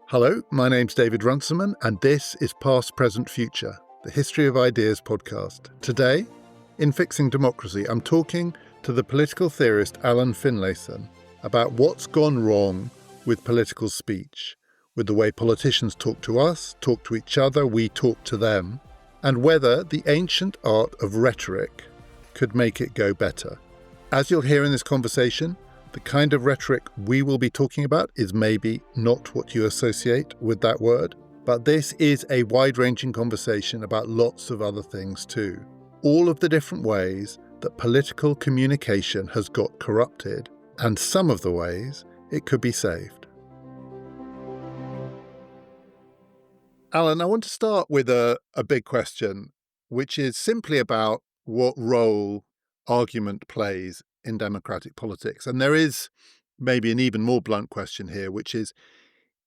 Hello, my name's David Runciman, and this is Past, Present, Future, the History of Ideas podcast. Today, in Fixing Democracy, I'm talking to the political theorist Alan Finlayson about what's gone wrong with political speech, with the way politicians talk to us, talk to each other, we talk to them, and whether the ancient art of rhetoric could make it go better. As you'll hear in this conversation, the kind of rhetoric we will be talking about is maybe not what you associate with that word, but this is a wide-ranging conversation about lots of other things too. All of the different ways that political communication has got corrupted, and some of the ways it could be saved. Alan, I want to start with a big question, which is simply about what role argument plays in democratic politics. And there is maybe an even more blunt question here, which is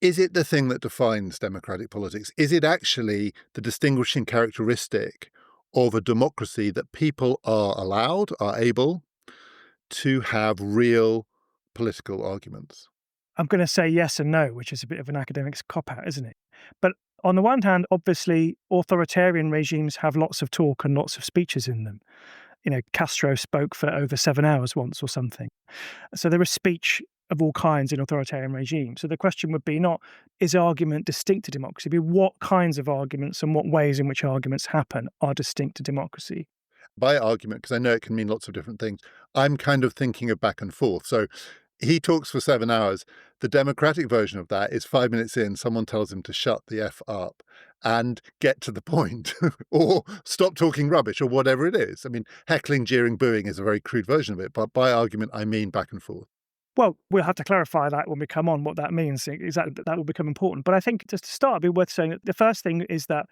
it the thing that defines democratic politics? Is it actually the distinguishing characteristic of a democracy that people are allowed, are able to have real political arguments? I'm going to say yes and no, which is a bit of an academic's cop-out, isn't it? But on the one hand, obviously, authoritarian regimes have lots of talk and lots of speeches in them. You know, Castro spoke for over 7 hours once or something. So there is speech of all kinds in authoritarian regimes. So the question would be not, is argument distinct to democracy? But what kinds of arguments and what ways in which arguments happen are distinct to democracy? By argument, because I know it can mean lots of different things, I'm kind of thinking of back and forth. So he talks for 7 hours. The democratic version of that is 5 minutes in, someone tells him to shut the F up and get to the point or stop talking rubbish or whatever it is. I mean, heckling, jeering, booing is a very crude version of it, but by argument, I mean back and forth. Well, we'll have to clarify that when we come on, what that means. Exactly, that will become important. But I think just to start, it'd be worth saying that the first thing is that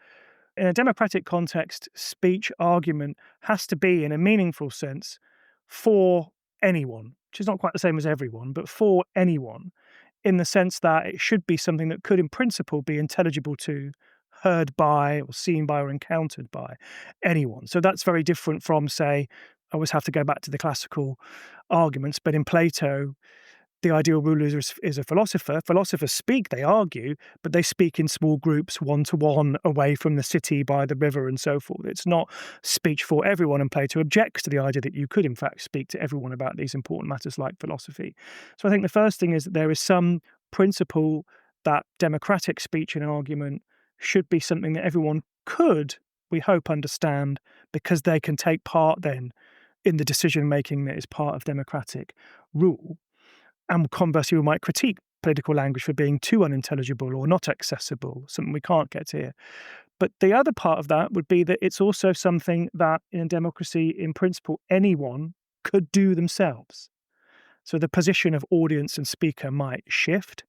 in a democratic context, speech, argument has to be, in a meaningful sense, for anyone, which is not quite the same as everyone, but for anyone, in the sense that it should be something that could, in principle, be intelligible to, heard by, or seen by, or encountered by anyone. So that's very different from, say, I always have to go back to the classical arguments, but in Plato, the ideal ruler is a philosopher. Philosophers speak, they argue, but they speak in small groups, one-to-one, away from the city, by the river, and so forth. It's not speech for everyone, and Plato objects to the idea that you could, in fact, speak to everyone about these important matters like philosophy. So I think the first thing is that there is some principle that democratic speech and argument should be something that everyone could, we hope, understand, because they can take part then in the decision-making that is part of democratic rule. And conversely, we might critique political language for being too unintelligible or not accessible, something we can't get here. But the other part of that would be that it's also something that in a democracy, in principle, anyone could do themselves. So the position of audience and speaker might shift,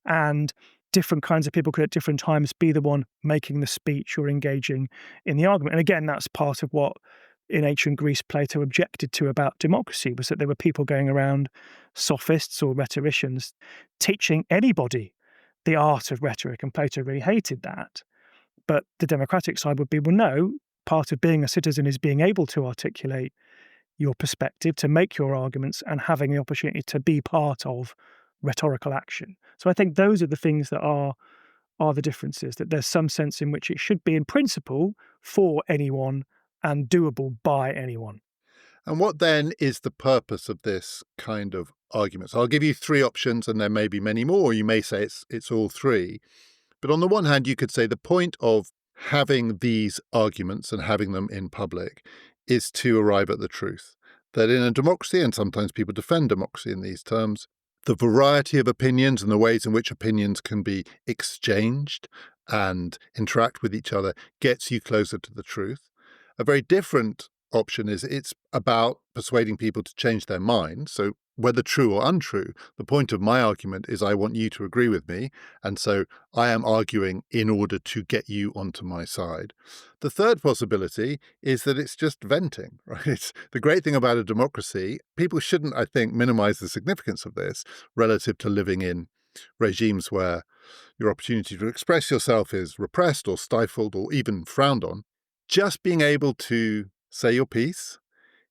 and different kinds of people could at different times be the one making the speech or engaging in the argument. And again, that's part of what in ancient Greece Plato objected to about democracy, was that there were people going around, sophists or rhetoricians, teaching anybody the art of rhetoric, and Plato really hated that. But the democratic side would be, well, no, part of being a citizen is being able to articulate your perspective, to make your arguments, and having the opportunity to be part of rhetorical action. So I think those are the things that are the differences, that there's some sense in which it should be, in principle, for anyone and doable by anyone. And what then is the purpose of this kind of argument? So I'll give you 3 options, and there may be many more. You may say it's all 3. But on the one hand, you could say the point of having these arguments and having them in public is to arrive at the truth. That in a democracy, and sometimes people defend democracy in these terms, the variety of opinions and the ways in which opinions can be exchanged and interact with each other gets you closer to the truth. A very different option is it's about persuading people to change their mind. So whether true or untrue, the point of my argument is I want you to agree with me. And so I am arguing in order to get you onto my side. The third possibility is that it's just venting, right? It's the great thing about a democracy. People shouldn't, I think, minimize the significance of this relative to living in regimes where your opportunity to express yourself is repressed or stifled or even frowned on. just being able to say your piece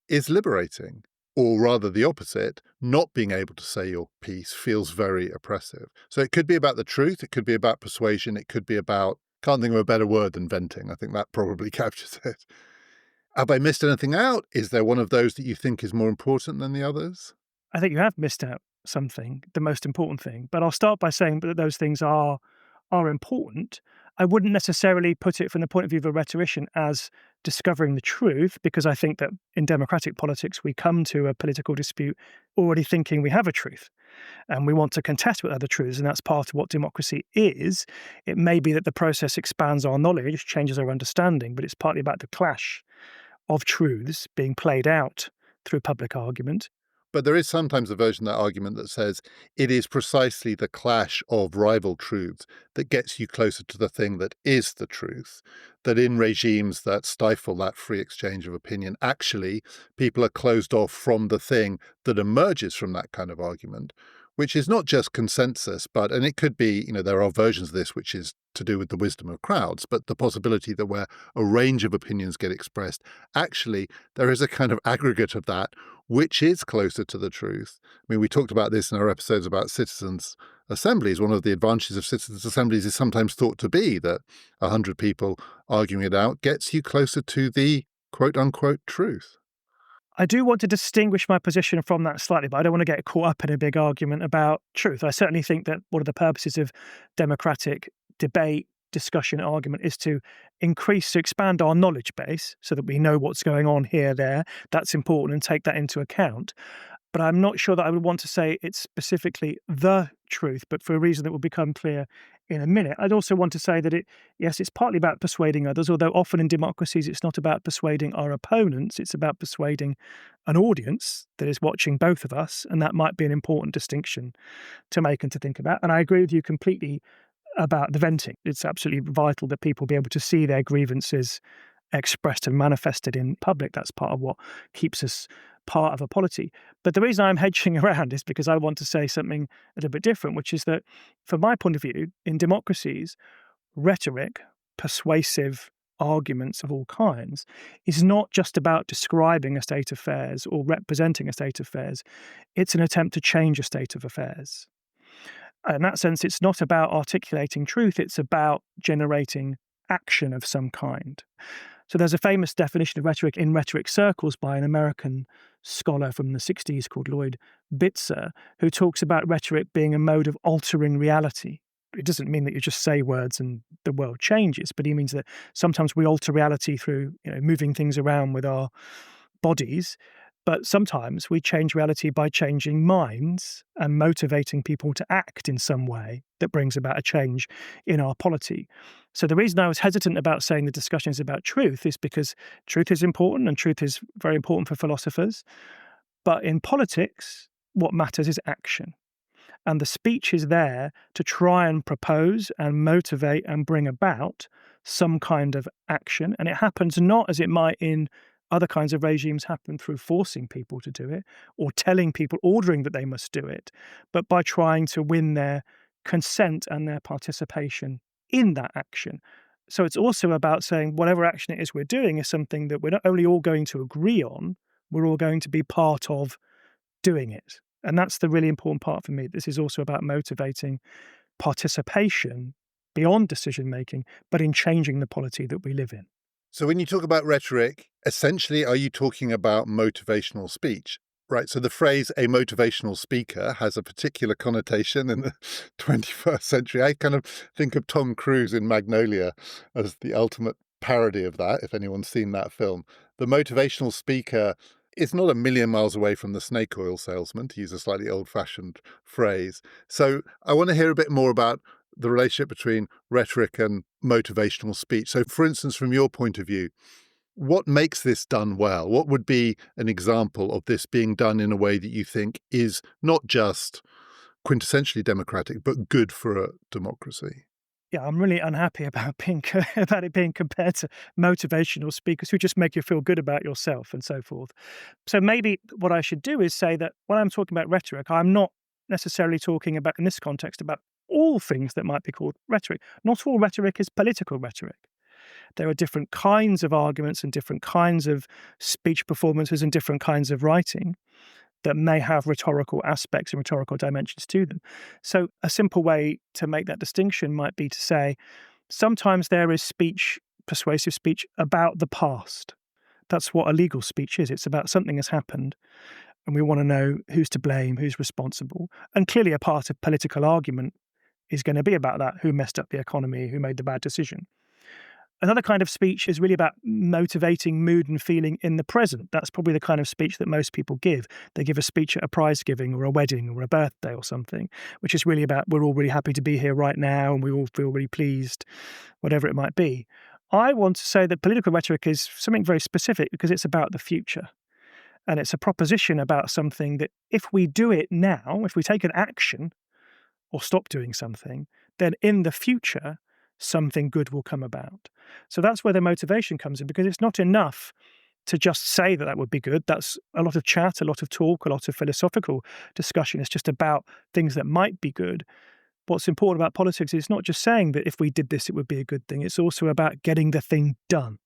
is liberating. Or rather the opposite, not being able to say your piece feels very oppressive. So it could be about the truth, it could be about persuasion, it could be about, can't think of a better word than venting. I think that probably captures it. Have I missed anything out? Is there one of those that you think is more important than the others? I think you have missed out something, the most important thing. But I'll start by saying that those things are important. I wouldn't necessarily put it from the point of view of a rhetorician as discovering the truth, because I think that in democratic politics, we come to a political dispute already thinking we have a truth and we want to contest with other truths. And that's part of what democracy is. It may be that the process expands our knowledge, changes our understanding, but it's partly about the clash of truths being played out through public argument. But there is sometimes a version of that argument that says it is precisely the clash of rival truths that gets you closer to the thing that is the truth. That in regimes that stifle that free exchange of opinion, actually, people are closed off from the thing that emerges from that kind of argument, which is not just consensus, but, and it could be, there are versions of this which is to do with the wisdom of crowds, but the possibility that where a range of opinions get expressed, actually, there is a kind of aggregate of that which is closer to the truth. I mean, we talked about this in our episodes about citizens' assemblies. One of the advantages of citizens' assemblies is sometimes thought to be that 100 people arguing it out gets you closer to the quote-unquote truth. I do want to distinguish my position from that slightly, but I don't want to get caught up in a big argument about truth. I certainly think that one of the purposes of democratic debate, discussion, argument is to expand our knowledge base so that we know what's going on here, there. That's important, and take that into account. But I'm not sure that I would want to say it's specifically the truth, but for a reason that will become clear in a minute. I'd also want to say that yes, it's partly about persuading others, although often in democracies it's not about persuading our opponents, it's about persuading an audience that is watching both of us, and that might be an important distinction to make and to think about. And I agree with you completely about the venting. It's absolutely vital that people be able to see their grievances expressed and manifested in public. That's part of what keeps us part of a polity. But the reason I'm hedging around is because I want to say something a little bit different, which is that from my point of view, in democracies, rhetoric, persuasive arguments of all kinds, is not just about describing a state of affairs or representing a state of affairs. It's an attempt to change a state of affairs. In that sense, it's not about articulating truth, it's about generating action of some kind. So there's a famous definition of rhetoric in rhetoric circles by an American scholar from the 60s called Lloyd Bitzer, who talks about rhetoric being a mode of altering reality. It doesn't mean that you just say words and the world changes, but he means that sometimes we alter reality through moving things around with our bodies. But sometimes we change reality by changing minds and motivating people to act in some way that brings about a change in our polity. So the reason I was hesitant about saying the discussion is about truth is because truth is important and truth is very important for philosophers. But in politics, what matters is action. And the speech is there to try and propose and motivate and bring about some kind of action. And it happens not as it might in other kinds of regimes happen through forcing people to do it or telling people, ordering that they must do it, but by trying to win their consent and their participation in that action. So it's also about saying whatever action it is we're doing is something that we're not only all going to agree on, we're all going to be part of doing it. And that's the really important part for me. This is also about motivating participation beyond decision making, but in changing the polity that we live in. So when you talk about rhetoric, essentially, are you talking about motivational speech? Right. So the phrase a motivational speaker has a particular connotation in the 21st century. I kind of think of Tom Cruise in Magnolia as the ultimate parody of that, if anyone's seen that film. The motivational speaker is not a million miles away from the snake oil salesman, to use a slightly old-fashioned phrase. So I want to hear a bit more about the relationship between rhetoric and motivational speech. So, for instance, from your point of view, what makes this done well? What would be an example of this being done in a way that you think is not just quintessentially democratic, but good for a democracy? Yeah, I'm really unhappy about about it being compared to motivational speakers who just make you feel good about yourself and so forth. So maybe what I should do is say that when I'm talking about rhetoric, I'm not necessarily talking about, in this context, about all things that might be called rhetoric. Not all rhetoric is political rhetoric. There are different kinds of arguments and different kinds of speech performances and different kinds of writing that may have rhetorical aspects and rhetorical dimensions to them. So a simple way to make that distinction might be to say, sometimes there is speech, persuasive speech, about the past. That's what a legal speech is. It's about something has happened, and we want to know who's to blame, who's responsible. And clearly a part of political argument is going to be about that, who messed up the economy, who made the bad decision. Another kind of speech is really about motivating mood and feeling in the present. That's probably the kind of speech that most people give. They give a speech at a prize giving or a wedding or a birthday or something, which is really about, we're all really happy to be here right now and we all feel really pleased, whatever it might be. I want to say that political rhetoric is something very specific because it's about the future. And it's a proposition about something that if we do it now, if we take an action or stop doing something, then in the future, something good will come about. So that's where the motivation comes in, because it's not enough to just say that that would be good. That's a lot of chat, a lot of talk, a lot of philosophical discussion. It's just about things that might be good. What's important about politics is not just saying that if we did this, it would be a good thing. It's also about getting the thing done.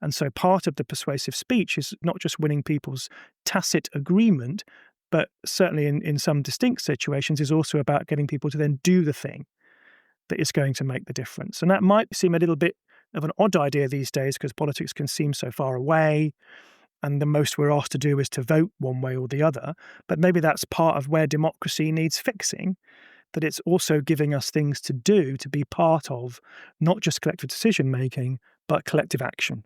And so part of the persuasive speech is not just winning people's tacit agreement, but certainly in some distinct situations is also about getting people to then do the thing that is going to make the difference. And that might seem a little bit of an odd idea these days because politics can seem so far away and the most we're asked to do is to vote one way or the other. But maybe that's part of where democracy needs fixing, that it's also giving us things to do to be part of not just collective decision making, but collective action.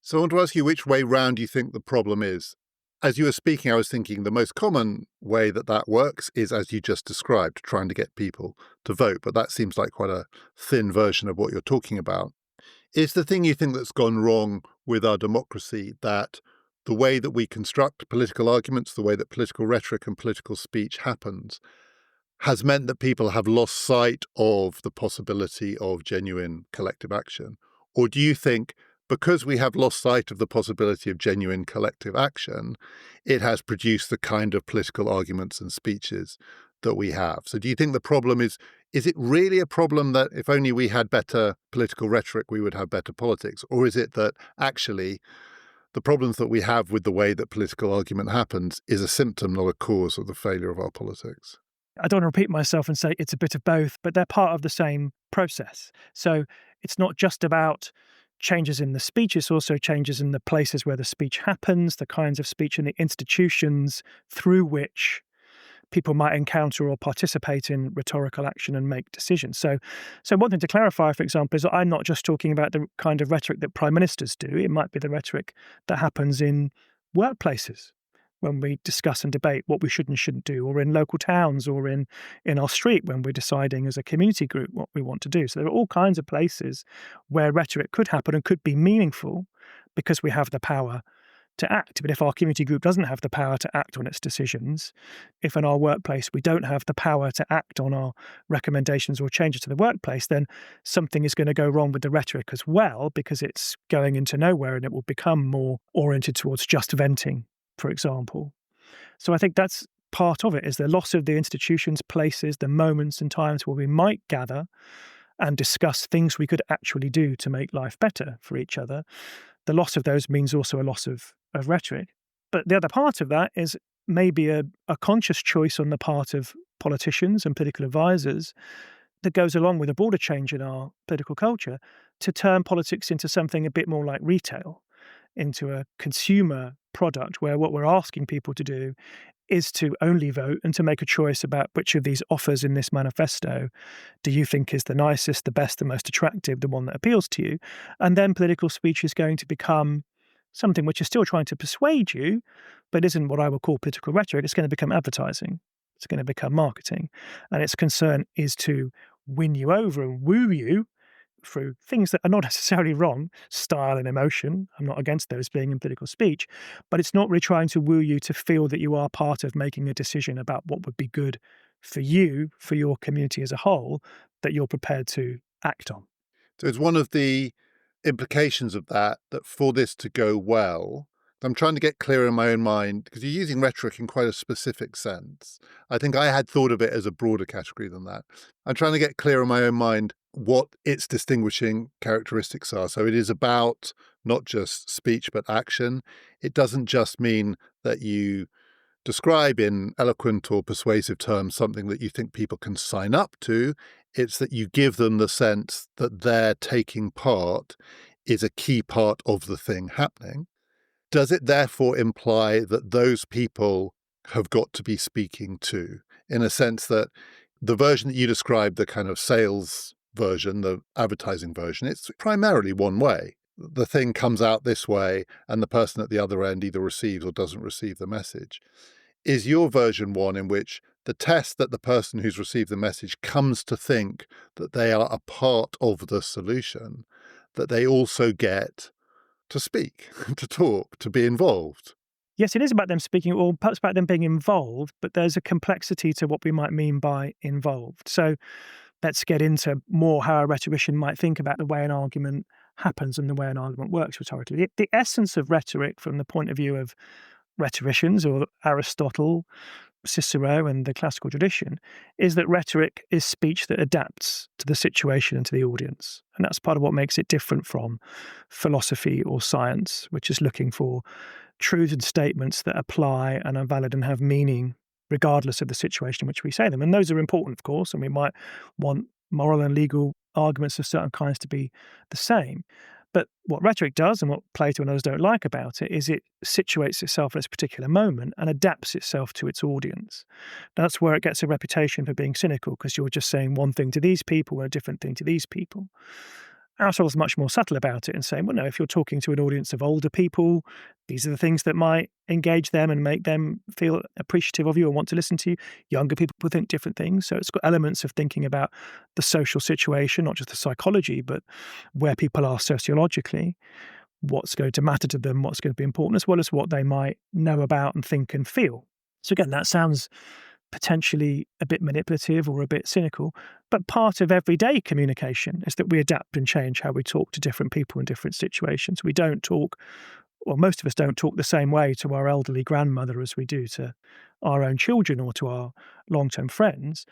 So I want to ask you which way round you think the problem is. As you were speaking, I was thinking the most common way that that works is, as you just described, trying to get people to vote. But that seems like quite a thin version of what you're talking about. Is the thing you think that's gone wrong with our democracy that the way that we construct political arguments, the way that political rhetoric and political speech happens, has meant that people have lost sight of the possibility of genuine collective action? Or do you think because we have lost sight of the possibility of genuine collective action, it has produced the kind of political arguments and speeches that we have? So do you think the problem is it really a problem that if only we had better political rhetoric, we would have better politics? Or is it that actually the problems that we have with the way that political argument happens is a symptom, not a cause of the failure of our politics? I don't want to repeat myself and say it's a bit of both, but they're part of the same process. So it's not just about changes in the speech, it's also changes in the places where the speech happens, the kinds of speech and the institutions through which people might encounter or participate in rhetorical action and make decisions. So one thing to clarify, for example, is that I'm not just talking about the kind of rhetoric that prime ministers do. It might be the rhetoric that happens in workplaces when we discuss and debate what we should and shouldn't do, or in local towns, or in our street when we're deciding as a community group what we want to do. So there are all kinds of places where rhetoric could happen and could be meaningful because we have the power to act. But if our community group doesn't have the power to act on its decisions, if in our workplace we don't have the power to act on our recommendations or changes to the workplace, then something is going to go wrong with the rhetoric as well, because it's going into nowhere and it will become more oriented towards just venting, for example. So I think that's part of it, is the loss of the institutions, places, the moments and times where we might gather and discuss things we could actually do to make life better for each other. The loss of those means also a loss of rhetoric. But the other part of that is maybe a conscious choice on the part of politicians and political advisors that goes along with a broader change in our political culture to turn politics into something a bit more like retail, into a consumer product where what we're asking people to do is to only vote and to make a choice about which of these offers in this manifesto do you think is the nicest, the best, the most attractive, the one that appeals to you. And then political speech is going to become something which is still trying to persuade you, but isn't what I would call political rhetoric. It's going to become advertising. It's going to become marketing. And its concern is to win you over and woo you through things that are not necessarily wrong, style and emotion. I'm not against those being in political speech, but it's not really trying to woo you to feel that you are part of making a decision about what would be good for you, for your community as a whole, that you're prepared to act on. So it's one of the implications of that for this to go well, I'm trying to get clear in my own mind, because you're using rhetoric in quite a specific sense. I think I had thought of it as a broader category than that. I'm trying to get clear in my own mind what its distinguishing characteristics are. So it is about not just speech, but action. It doesn't just mean that you describe in eloquent or persuasive terms something that you think people can sign up to. It's that you give them the sense that their taking part is a key part of the thing happening. Does it therefore imply that those people have got to be speaking too, in a sense that the version that you described, the kind of sales version, the advertising version, it's primarily one way. The thing comes out this way, and the person at the other end either receives or doesn't receive the message. Is your version one in which the test that the person who's received the message comes to think that they are a part of the solution, that they also get to speak, to talk, to be involved? Yes, it is about them speaking, or perhaps about them being involved, but there's a complexity to what we might mean by involved. So let's get into more how a rhetorician might think about the way an argument happens and the way an argument works rhetorically. The essence of rhetoric, from the point of view of rhetoricians or Aristotle, Cicero, and the classical tradition, is that rhetoric is speech that adapts to the situation and to the audience. And that's part of what makes it different from philosophy or science, which is looking for truths and statements that apply and are valid and have meaning regardless of the situation in which we say them. And those are important, of course, and we might want moral and legal arguments of certain kinds to be the same. But what rhetoric does, and what Plato and others don't like about it, is it situates itself at its particular moment and adapts itself to its audience. That's where it gets a reputation for being cynical, because you're just saying one thing to these people and a different thing to these people. Aristotle's much more subtle about it and saying, well, no, if you're talking to an audience of older people, these are the things that might engage them and make them feel appreciative of you and want to listen to you. Younger people will think different things. So it's got elements of thinking about the social situation, not just the psychology, but where people are sociologically, what's going to matter to them, what's going to be important, as well as what they might know about and think and feel. So again, that sounds potentially a bit manipulative or a bit cynical, but part of everyday communication is that we adapt and change how we talk to different people in different situations. We don't talk, well, most of us don't talk the same way to our elderly grandmother as we do to our own children or to our long-term friends.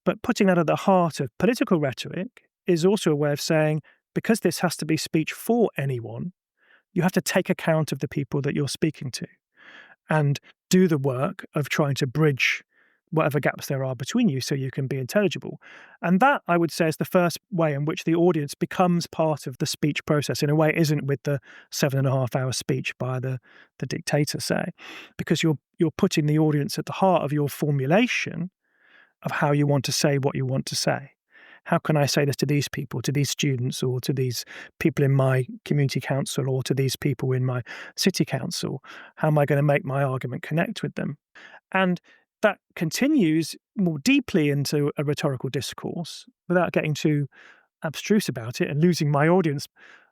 But putting that at the heart of political rhetoric is also a way of saying, because this has to be speech for anyone, you have to take account of the people that you're speaking to and do the work of trying to bridge whatever gaps there are between you so you can be intelligible. And that, I would say, is the first way in which the audience becomes part of the speech process, in a way it isn't with the 7.5-hour speech by the dictator, say, because you're putting the audience at the heart of your formulation of how you want to say what you want to say. How can I say this to these people, to these students, or to these people in my community council, or to these people in my city council? How am I going to make my argument connect with them? And that continues more deeply into a rhetorical discourse without getting too abstruse about it and losing my audience.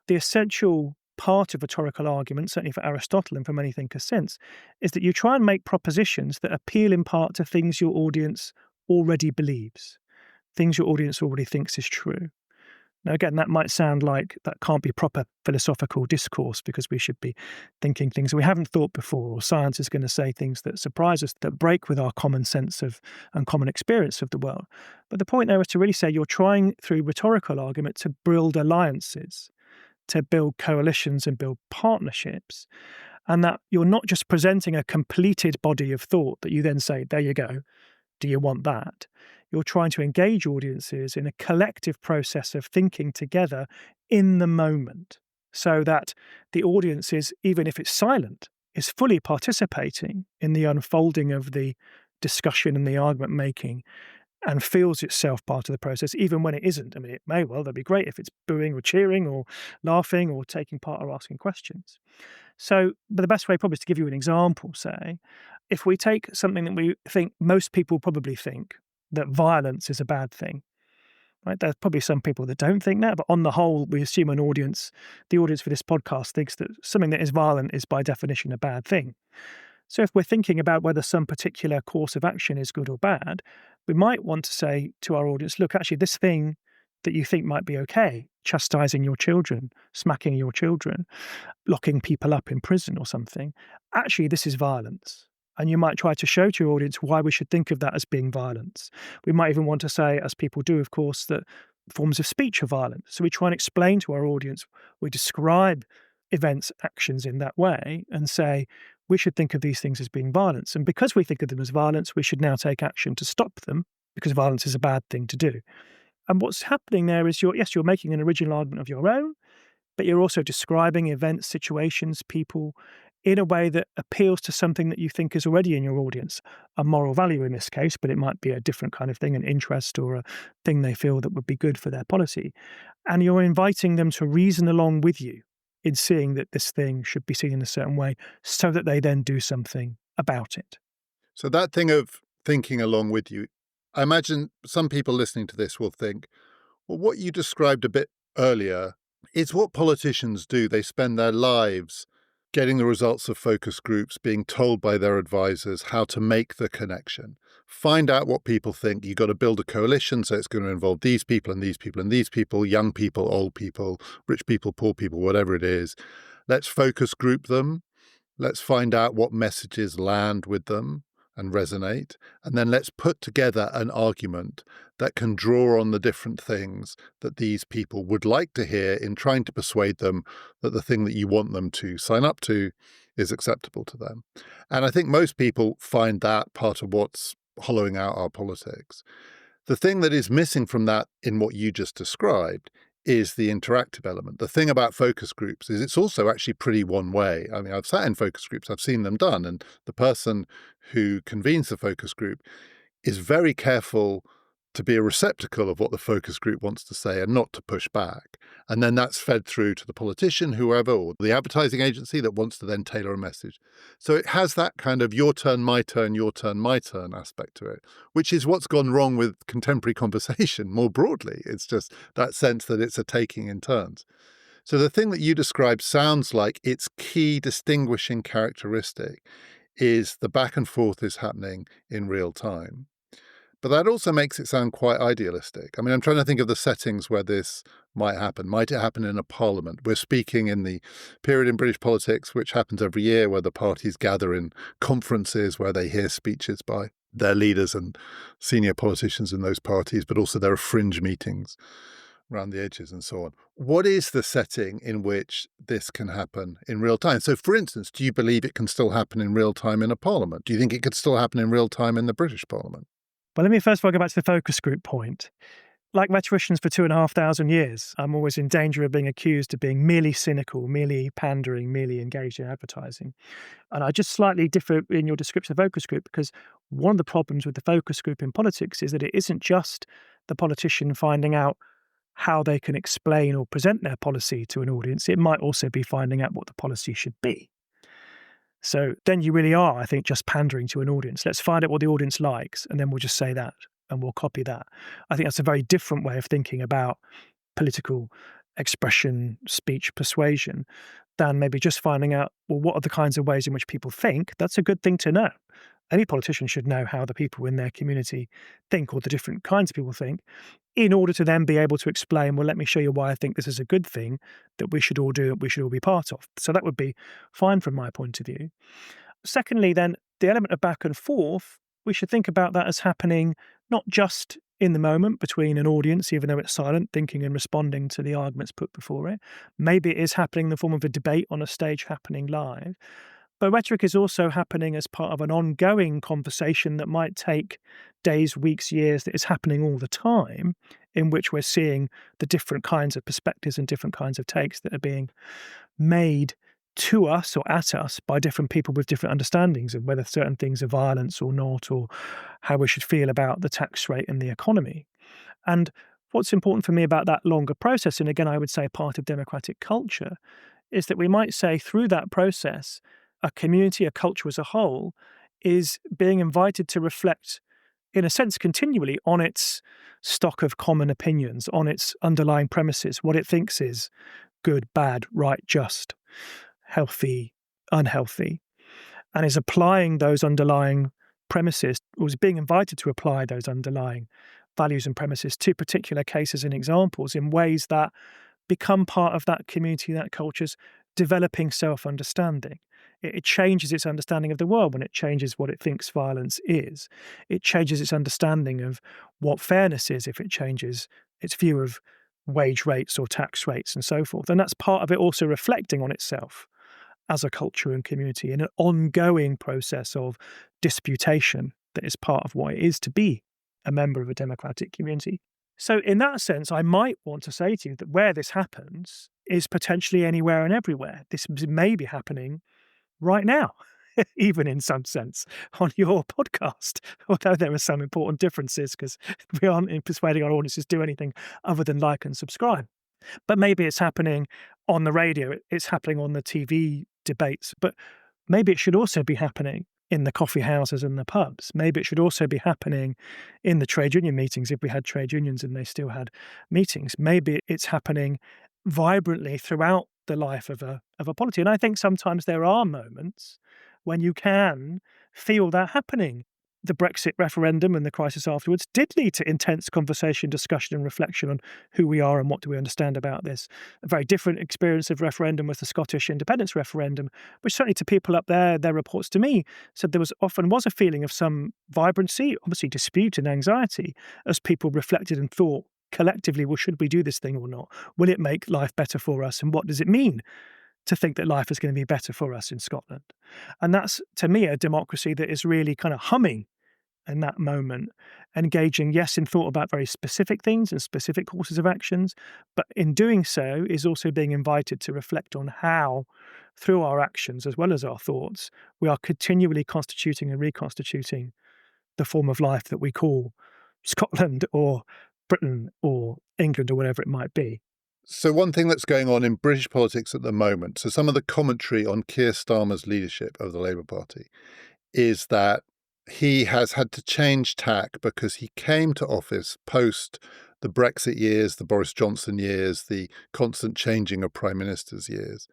The essential part of rhetorical argument, certainly for Aristotle and for many thinkers since, is that you try and make propositions that appeal in part to things your audience already believes, things your audience already thinks is true. Now, again, that might sound like that can't be proper philosophical discourse because we should be thinking things we haven't thought before, or science is going to say things that surprise us, that break with our common sense of and common experience of the world. But the point there is to really say you're trying through rhetorical argument to build alliances, to build coalitions and build partnerships, and that you're not just presenting a completed body of thought that you then say, there you go, do you want that? You're trying to engage audiences in a collective process of thinking together in the moment, so that the audience is, even if it's silent, is fully participating in the unfolding of the discussion and the argument making, and feels itself part of the process, even when it isn't. I mean, it may well, that'd be great if it's booing or cheering or laughing or taking part or asking questions. So, but the best way probably is to give you an example, say, if we take something that we think most people probably think, that violence is a bad thing, right? There's probably some people that don't think that, but on the whole, we assume the audience for this podcast thinks that something that is violent is by definition a bad thing. So if we're thinking about whether some particular course of action is good or bad, we might want to say to our audience, look, actually, this thing that you think might be okay, chastising your children, smacking your children, locking people up in prison or something, actually, this is violence. And you might try to show to your audience why we should think of that as being violence. We might even want to say, as people do, of course, that forms of speech are violent. So we try and explain to our audience, we describe events, actions in that way and say, we should think of these things as being violence. And because we think of them as violence, we should now take action to stop them because violence is a bad thing to do. And what's happening there is you're making an original argument of your own, but you're also describing events, situations, people in a way that appeals to something that you think is already in your audience, a moral value in this case, but it might be a different kind of thing, an interest or a thing they feel that would be good for their policy. And you're inviting them to reason along with you in seeing that this thing should be seen in a certain way so that they then do something about it. So that thing of thinking along with you, I imagine some people listening to this will think, well, what you described a bit earlier is what politicians do. They spend their lives getting the results of focus groups, being told by their advisors how to make the connection. Find out what people think. You've got to build a coalition, so it's going to involve these people and these people and these people, young people, old people, rich people, poor people, whatever it is. Let's focus group them. Let's find out what messages land with them and resonate. And then let's put together an argument that can draw on the different things that these people would like to hear in trying to persuade them that the thing that you want them to sign up to is acceptable to them. And I think most people find that part of what's hollowing out our politics. The thing that is missing from that in what you just described is the interactive element. The thing about focus groups is it's also actually pretty one way. I mean, I've sat in focus groups, I've seen them done, and the person who convenes the focus group is very careful to be a receptacle of what the focus group wants to say and not to push back. And then that's fed through to the politician, whoever, or the advertising agency that wants to then tailor a message. So it has that kind of your turn, my turn, your turn, my turn aspect to it, which is what's gone wrong with contemporary conversation more broadly. It's just that sense that it's a taking in turns. So the thing that you described sounds like its key distinguishing characteristic is the back and forth is happening in real time. But that also makes it sound quite idealistic. I mean, I'm trying to think of the settings where this might happen. Might it happen in a parliament? We're speaking in the period in British politics, which happens every year, where the parties gather in conferences where they hear speeches by their leaders and senior politicians in those parties, but also there are fringe meetings around the edges and so on. What is the setting in which this can happen in real time? So, for instance, do you believe it can still happen in real time in a parliament? Do you think it could still happen in real time in the British parliament? But let me first of all go back to the focus group point. Like rhetoricians for 2,500 years, I'm always in danger of being accused of being merely cynical, merely pandering, merely engaged in advertising. And I just slightly differ in your description of focus group because one of the problems with the focus group in politics is that it isn't just the politician finding out how they can explain or present their policy to an audience. It might also be finding out what the policy should be. So then you really are, I think, just pandering to an audience. Let's find out what the audience likes, and then we'll just say that, and we'll copy that. I think that's a very different way of thinking about political expression, speech, persuasion, than maybe just finding out, well, what are the kinds of ways in which people think? That's a good thing to know. Any politician should know how the people in their community think, or the different kinds of people think, in order to then be able to explain, well, let me show you why I think this is a good thing that we should all do, we should all be part of. So that would be fine from my point of view. Secondly, then, the element of back and forth, we should think about that as happening not just in the moment between an audience, even though it's silent, thinking and responding to the arguments put before it. Maybe it is happening in the form of a debate on a stage happening live. But rhetoric is also happening as part of an ongoing conversation that might take days, weeks, years, that is happening all the time, in which we're seeing the different kinds of perspectives and different kinds of takes that are being made to us or at us by different people with different understandings of whether certain things are violence or not, or how we should feel about the tax rate and the economy. And what's important for me about that longer process, and again, I would say part of democratic culture, is that we might say through that process, a community, a culture as a whole, is being invited to reflect, in a sense, continually on its stock of common opinions, on its underlying premises, what it thinks is good, bad, right, just, healthy, unhealthy, and is applying those underlying premises, or is being invited to apply those underlying values and premises to particular cases and examples in ways that become part of that community, that culture's developing self-understanding. It changes its understanding of the world when it changes what it thinks violence is. It changes its understanding of what fairness is if it changes its view of wage rates or tax rates and so forth. And that's part of it also reflecting on itself as a culture and community in an ongoing process of disputation that is part of what it is to be a member of a democratic community. So in that sense, I might want to say to you that where this happens is potentially anywhere and everywhere. This may be happening right now, even in some sense, on your podcast, although there are some important differences because we aren't persuading our audiences to do anything other than like and subscribe. But maybe it's happening on the radio, it's happening on the TV debates, but maybe it should also be happening in the coffee houses and the pubs. Maybe it should also be happening in the trade union meetings if we had trade unions and they still had meetings. Maybe it's happening vibrantly throughout the life of a polity. And I think sometimes there are moments when you can feel that happening. The Brexit referendum and the crisis afterwards did lead to intense conversation, discussion and reflection on who we are and what do we understand about this. A very different experience of referendum was the Scottish independence referendum, which certainly to people up there, their reports to me said there often was a feeling of some vibrancy, obviously dispute and anxiety, as people reflected and thought collectively, well, should we do this thing or not? Will it make life better for us? And what does it mean to think that life is going to be better for us in Scotland? And that's, to me, a democracy that is really kind of humming in that moment, engaging, yes, in thought about very specific things and specific courses of actions, but in doing so is also being invited to reflect on how, through our actions as well as our thoughts, we are continually constituting and reconstituting the form of life that we call Scotland or Britain or England or whatever it might be. So one thing that's going on in British politics at the moment, so some of the commentary on Keir Starmer's leadership of the Labour Party is that he has had to change tack because he came to office post the Brexit years, the Boris Johnson years, the constant changing of prime ministers years,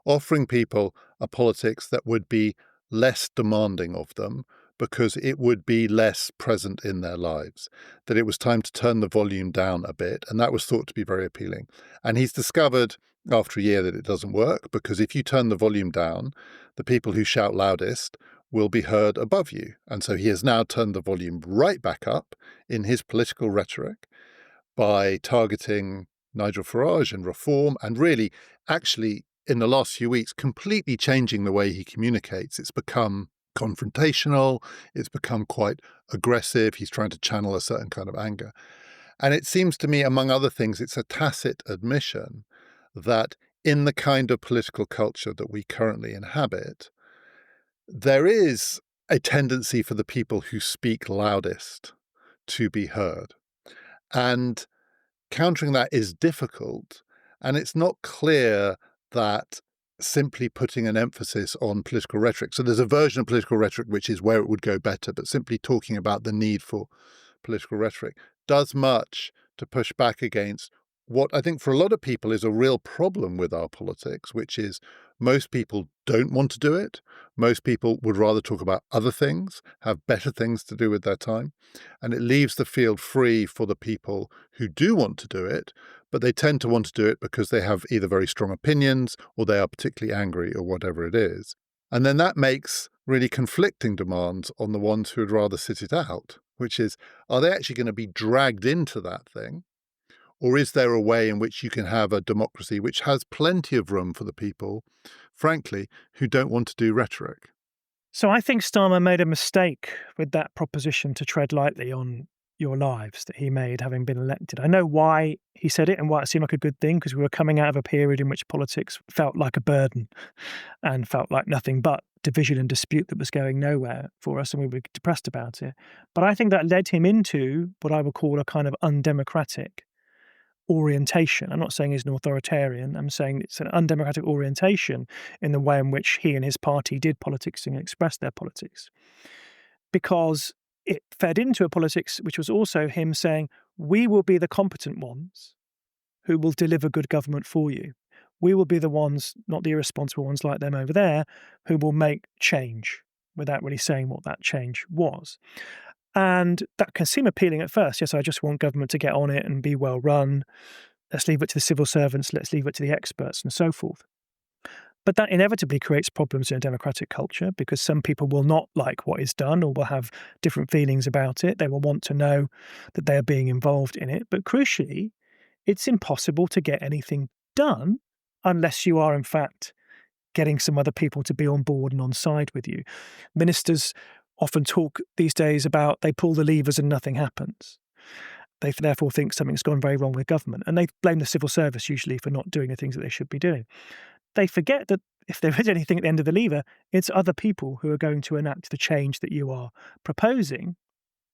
offering people a politics that would be less demanding of them because it would be less present in their lives, that it was time to turn the volume down a bit, and that was thought to be very appealing. And he's discovered after a year that it doesn't work, because if you turn the volume down, the people who shout loudest will be heard above you. And so he has now turned the volume right back up in his political rhetoric by targeting Nigel Farage and reform, and really, actually, in the last few weeks, completely changing the way he communicates. It's become confrontational, it's become quite aggressive, he's trying to channel a certain kind of anger. And it seems to me, among other things, it's a tacit admission that in the kind of political culture that we currently inhabit, there is a tendency for the people who speak loudest to be heard. And countering that is difficult, and it's not clear that simply putting an emphasis on political rhetoric. So there's a version of political rhetoric which is where it would go better, but simply talking about the need for political rhetoric does much to push back against what I think for a lot of people is a real problem with our politics, which is most people don't want to do it. Most people would rather talk about other things, have better things to do with their time. And it leaves the field free for the people who do want to do it, but they tend to want to do it because they have either very strong opinions or they are particularly angry or whatever it is. And then that makes really conflicting demands on the ones who would rather sit it out, which is, are they actually going to be dragged into that thing? Or is there a way in which you can have a democracy which has plenty of room for the people, frankly, who don't want to do rhetoric? So I think Starmer made a mistake with that proposition to tread lightly on your lives that he made having been elected. I know why he said it and why it seemed like a good thing, because we were coming out of a period in which politics felt like a burden and felt like nothing but division and dispute that was going nowhere for us, and we were depressed about it. But I think that led him into what I would call a kind of undemocratic orientation. I'm not saying he's an authoritarian. I'm saying it's an undemocratic orientation in the way in which he and his party did politics and expressed their politics. Because it fed into a politics which was also him saying, we will be the competent ones who will deliver good government for you. We will be the ones, not the irresponsible ones like them over there, who will make change without really saying what that change was. And that can seem appealing at first. Yes, I just want government to get on it and be well run. Let's leave it to the civil servants. Let's leave it to the experts and so forth. But that inevitably creates problems in a democratic culture because some people will not like what is done or will have different feelings about it. They will want to know that they are being involved in it. But crucially, it's impossible to get anything done unless you are, in fact, getting some other people to be on board and on side with you. Ministers often talk these days about they pull the levers and nothing happens. They therefore think something's gone very wrong with government, and they blame the civil service usually for not doing the things that they should be doing. They forget that if there is anything at the end of the lever, it's other people who are going to enact the change that you are proposing.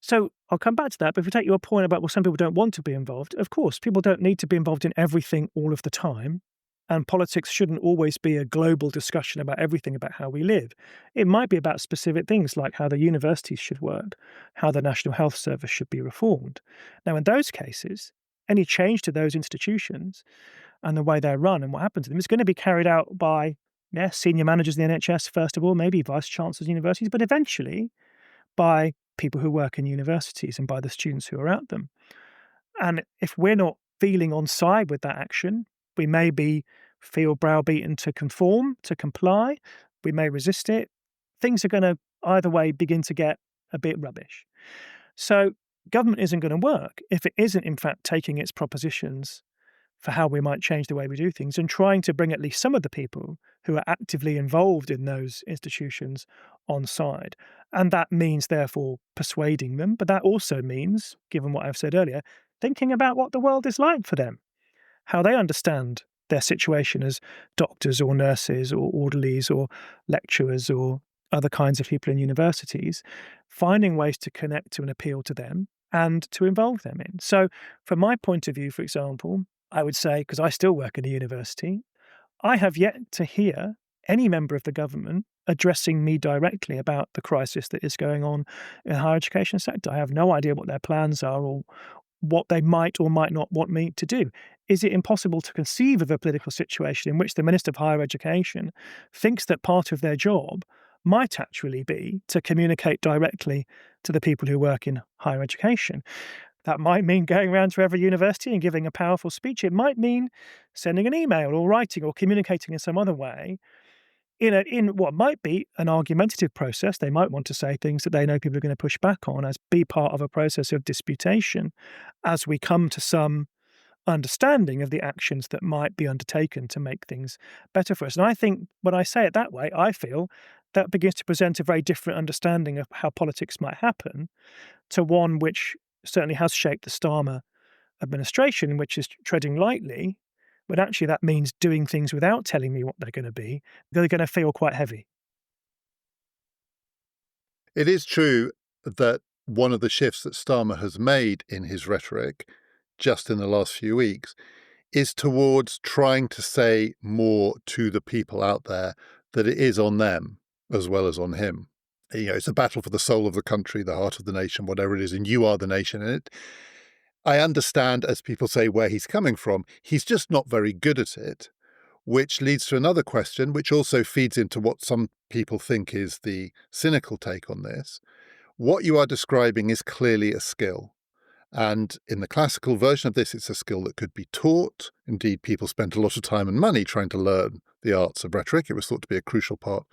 So I'll come back to that. But if we take your point about, well, some people don't want to be involved, of course, people don't need to be involved in everything all of the time. And politics shouldn't always be a global discussion about everything about how we live. It might be about specific things like how the universities should work, how the National Health Service should be reformed. Now, in those cases, any change to those institutions and the way they're run and what happens to them is going to be carried out by senior managers in the NHS, first of all, maybe vice chancellors of universities, but eventually by people who work in universities and by the students who are at them. And if we're not feeling on side with that action, we may feel browbeaten to conform, to comply. We may resist it. Things are going to either way begin to get a bit rubbish. So government isn't going to work if it isn't, in fact, taking its propositions for how we might change the way we do things and trying to bring at least some of the people who are actively involved in those institutions on side. And that means, therefore, persuading them. But that also means, given what I've said earlier, thinking about what the world is like for them, how they understand their situation as doctors or nurses or orderlies or lecturers or other kinds of people in universities, finding ways to connect to and appeal to them and to involve them in. So from my point of view, for example, I would say, because I still work in a university, I have yet to hear any member of the government addressing me directly about the crisis that is going on in the higher education sector. I have no idea what their plans are or what they might or might not want me to do. Is it impossible to conceive of a political situation in which the Minister of Higher Education thinks that part of their job might actually be to communicate directly to the people who work in higher education? That might mean going around to every university and giving a powerful speech. It might mean sending an email or writing or communicating in some other way in what might be an argumentative process. They might want to say things that they know people are going to push back on as be part of a process of disputation as we come to some understanding of the actions that might be undertaken to make things better for us. And I think when I say it that way, I feel that begins to present a very different understanding of how politics might happen to one which certainly has shaped the Starmer administration, which is treading lightly, but actually that means doing things without telling me what they're going to be. They're going to feel quite heavy. It is true that one of the shifts that Starmer has made in his rhetoric, just in the last few weeks, is towards trying to say more to the people out there that it is on them as well as on him. It's a battle for the soul of the country, the heart of the nation, whatever it is, and you are the nation in it. I understand, as people say, where he's coming from. He's just not very good at it, which leads to another question, which also feeds into what some people think is the cynical take on this. What you are describing is clearly a skill. And in the classical version of this, it's a skill that could be taught. Indeed, people spent a lot of time and money trying to learn the arts of rhetoric. It was thought to be a crucial part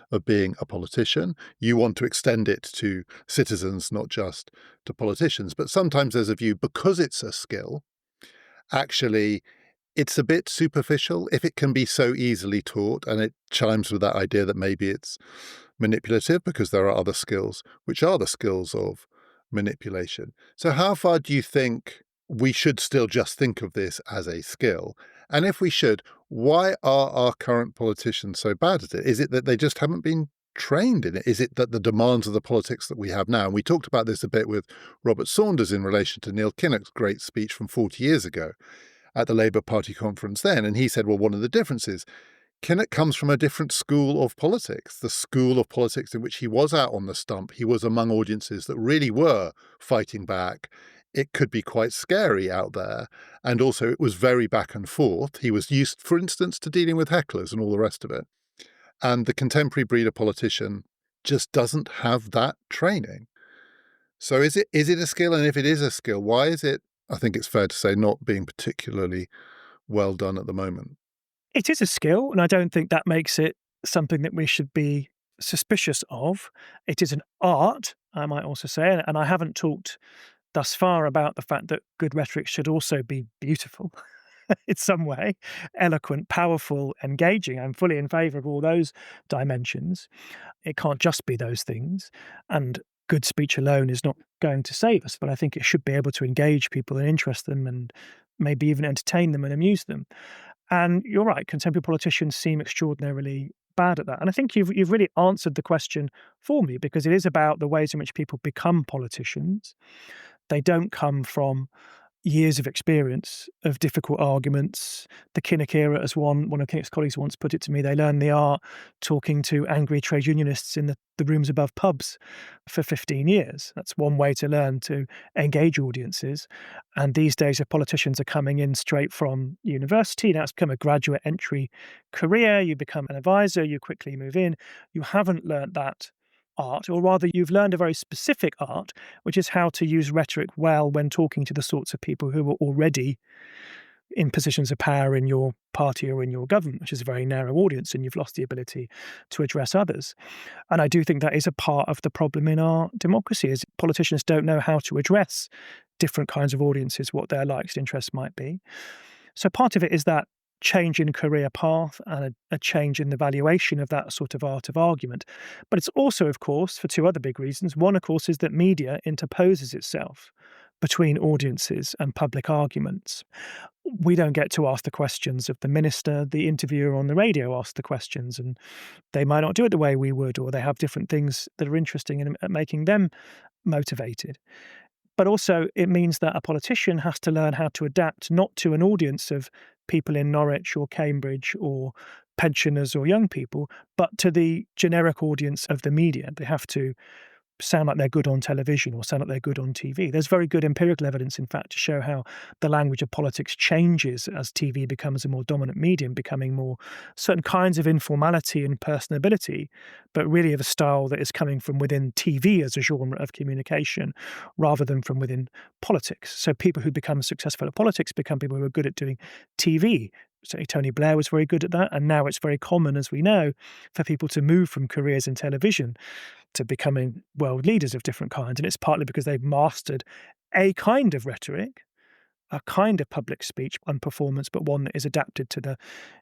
of being a politician. You want to extend it to citizens, not just to politicians. But sometimes there's a view, because it's a skill, actually, it's a bit superficial if it can be so easily taught, and it chimes with that idea that maybe it's manipulative because there are other skills which are the skills of manipulation. So how far do you think we should still just think of this as a skill? And if we should, why are our current politicians so bad at it? Is it that they just haven't been trained in it? Is it that the demands of the politics that we have now, and we talked about this a bit with Robert Saunders in relation to Neil Kinnock's great speech from 40 years ago at the Labour Party conference then, and he said, well, one of the differences, Kinnock comes from a different school of politics, the school of politics in which he was out on the stump. He was among audiences that really were fighting back. It could be quite scary out there. And also it was very back and forth. He was used, for instance, to dealing with hecklers and all the rest of it. And the contemporary breed of politician just doesn't have that training. So is it a skill? And if it is a skill, why is it, I think it's fair to say, not being particularly well done at the moment? It is a skill, and I don't think that makes it something that we should be suspicious of. It is an art, I might also say, and I haven't talked thus far about the fact that good rhetoric should also be beautiful in some way, eloquent, powerful, engaging. I'm fully in favour of all those dimensions. It can't just be those things. And good speech alone is not going to save us, but I think it should be able to engage people and interest them and maybe even entertain them and amuse them. And you're right, contemporary politicians seem extraordinarily bad at that. And I think you've really answered the question for me, because it is about the ways in which people become politicians. They don't come from years of experience of difficult arguments. The Kinnock era, as one of Kinnock's colleagues once put it to me, they learned the art talking to angry trade unionists in the rooms above pubs for 15 years. That's one way to learn to engage audiences. And these days, if politicians are coming in straight from university, now it's become a graduate entry career, you become an advisor, you quickly move in, you haven't learnt that art, or rather you've learned a very specific art, which is how to use rhetoric well when talking to the sorts of people who are already in positions of power in your party or in your government, which is a very narrow audience, and you've lost the ability to address others. And I do think that is a part of the problem in our democracy, is politicians don't know how to address different kinds of audiences, what their likes and interests might be. So part of it is that change in career path and a change in the valuation of that sort of art of argument. But it's also, of course, for two other big reasons. One, of course, is that media interposes itself between audiences and public arguments. We don't get to ask the questions of the minister. The interviewer on the radio asks the questions, and they might not do it the way we would, or they have different things that are interesting in making them motivated. But also, it means that a politician has to learn how to adapt not to an audience of people in Norwich or Cambridge or pensioners or young people, but to the generic audience of the media. They have to sound like they're good on television or sound like they're good on TV. There's very good empirical evidence, in fact, to show how the language of politics changes as TV becomes a more dominant medium, becoming more certain kinds of informality and personability, but really of a style that is coming from within TV as a genre of communication rather than from within politics. So people who become successful at politics become people who are good at doing TV. Certainly Tony Blair was very good at that, and now it's very common, as we know, for people to move from careers in television to becoming world leaders of different kinds. And it's partly because they've mastered a kind of rhetoric, a kind of public speech and performance, but one that is adapted to the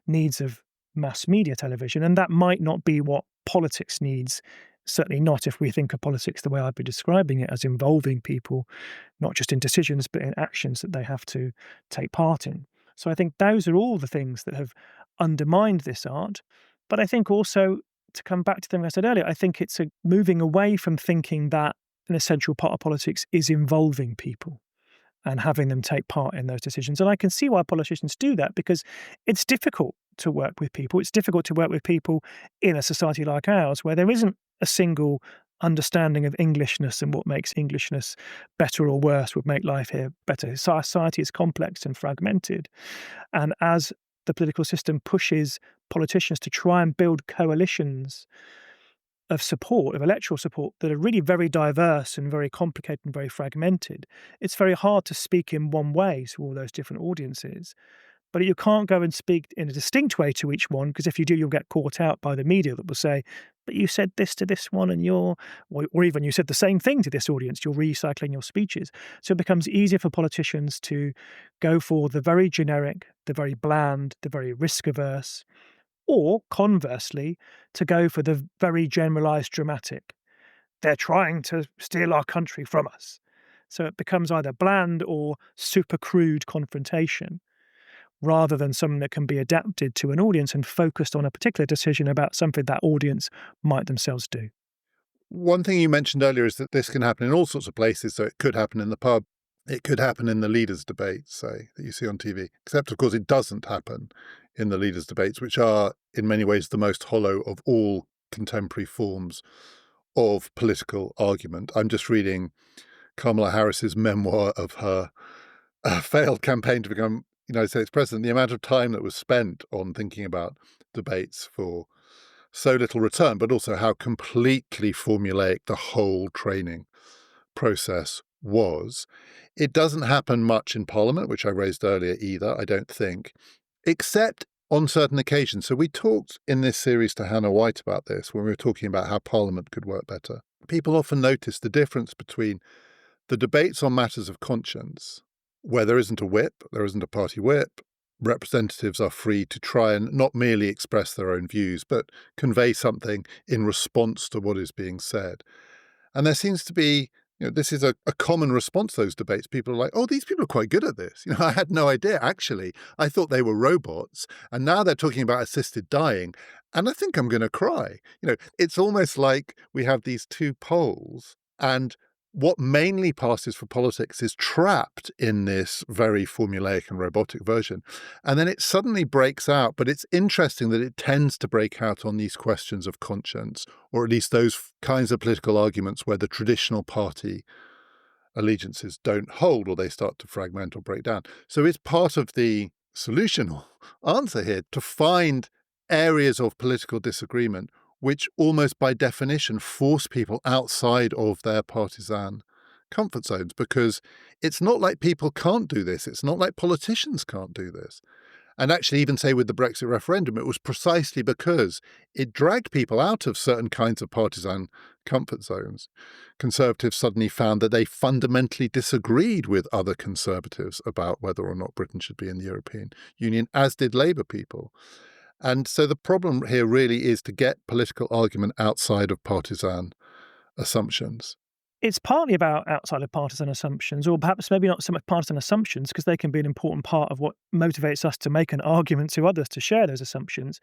needs of mass media television. And that might not be what politics needs, certainly not if we think of politics the way I'd be describing it, as involving people, not just in decisions, but in actions that they have to take part in. So I think those are all the things that have undermined this art. But I think also, to come back to the thing I said earlier, I think it's a moving away from thinking that an essential part of politics is involving people and having them take part in those decisions. And I can see why politicians do that, because it's difficult to work with people. It's difficult to work with people in a society like ours, where there isn't a single understanding of Englishness and what makes Englishness better or worse, would make life here better. Society is complex and fragmented. And as the political system pushes politicians to try and build coalitions of support, of electoral support, that are really very diverse and very complicated and very fragmented, it's very hard to speak in one way to all those different audiences. But you can't go and speak in a distinct way to each one, because if you do, you'll get caught out by the media that will say, but you said this to this one and or even you said the same thing to this audience, you're recycling your speeches. So it becomes easier for politicians to go for the very generic, the very bland, the very risk-averse, or conversely, to go for the very generalised dramatic. They're trying to steal our country from us. So it becomes either bland or super crude confrontation, rather than something that can be adapted to an audience and focused on a particular decision about something that audience might themselves do. One thing you mentioned earlier is that this can happen in all sorts of places. So it could happen in the pub. It could happen in the leaders' debates, say, that you see on TV. Except, of course, it doesn't happen in the leaders' debates, which are, in many ways, the most hollow of all contemporary forms of political argument. I'm just reading Kamala Harris's memoir of her failed campaign to become United States president. The amount of time that was spent on thinking about debates for so little return, but also how completely formulaic the whole training process was. It doesn't happen much in Parliament, which I raised earlier either, I don't think, except on certain occasions. So we talked in this series to Hannah White about this when we were talking about how Parliament could work better. People often notice the difference between The debates on matters of conscience, where there isn't a whip, there isn't a party whip, representatives are free to try and not merely express their own views, but convey something in response to what is being said. And there seems to be, this is a common response to those debates. People are like, oh, these people are quite good at this. I had no idea, actually. I thought they were robots. And now they're talking about assisted dying. And I think I'm going to cry. It's almost like we have these two poles. And what mainly passes for politics is trapped in this very formulaic and robotic version. And then it suddenly breaks out. But it's interesting that it tends to break out on these questions of conscience, or at least those kinds of political arguments where the traditional party allegiances don't hold, or they start to fragment or break down. So it's part of the solution or answer here to find areas of political disagreement which almost by definition force people outside of their partisan comfort zones, because it's not like people can't do this. It's not like politicians can't do this. And actually, even say with the Brexit referendum, it was precisely because it dragged people out of certain kinds of partisan comfort zones. Conservatives suddenly found that they fundamentally disagreed with other conservatives about whether or not Britain should be in the European Union, as did Labour people. And so the problem here really is to get political argument outside of partisan assumptions. It's partly about outside of partisan assumptions, or perhaps maybe not so much partisan assumptions, because they can be an important part of what motivates us to make an argument to others to share those assumptions.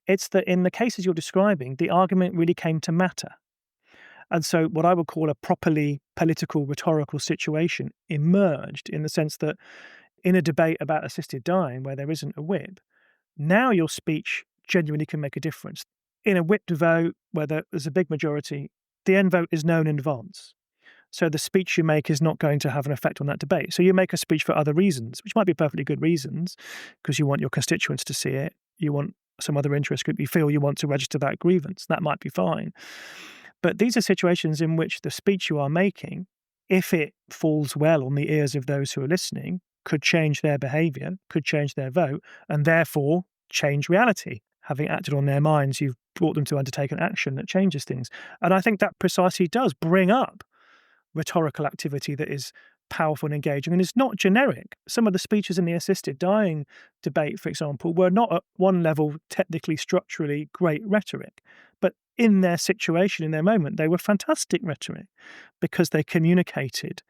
It's that in the cases you're describing, the argument really came to matter. And so what I would call a properly political, rhetorical situation emerged, in the sense that in a debate about assisted dying where there isn't a whip, now your speech genuinely can make a difference. In a whipped vote where there's a big majority, the end vote is known in advance. So the speech you make is not going to have an effect on that debate. So you make a speech for other reasons, which might be perfectly good reasons, because you want your constituents to see it. You want some other interest group. You feel you want to register that grievance. That might be fine. But these are situations in which the speech you are making, if it falls well on the ears of those who are listening, could change their behaviour, could change their vote, and therefore change reality. Having acted on their minds, you've brought them to undertake an action that changes things. And I think that precisely does bring up rhetorical activity that is powerful and engaging and is not generic. Some of the speeches in the assisted dying debate, for example, were not at one level technically, structurally great rhetoric, but in their situation, in their moment, they were fantastic rhetoric because they communicated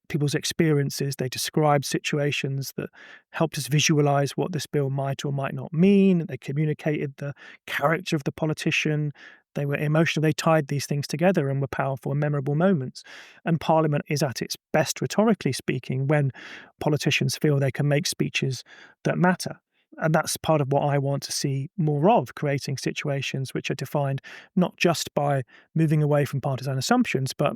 people's experiences. They described situations that helped us visualize what this bill might or might not mean. They communicated the character of the politician. They were emotional. They tied these things together and were powerful and memorable moments. And Parliament is at its best, rhetorically speaking, when politicians feel they can make speeches that matter. And that's part of what I want to see more of, creating situations which are defined not just by moving away from partisan assumptions, but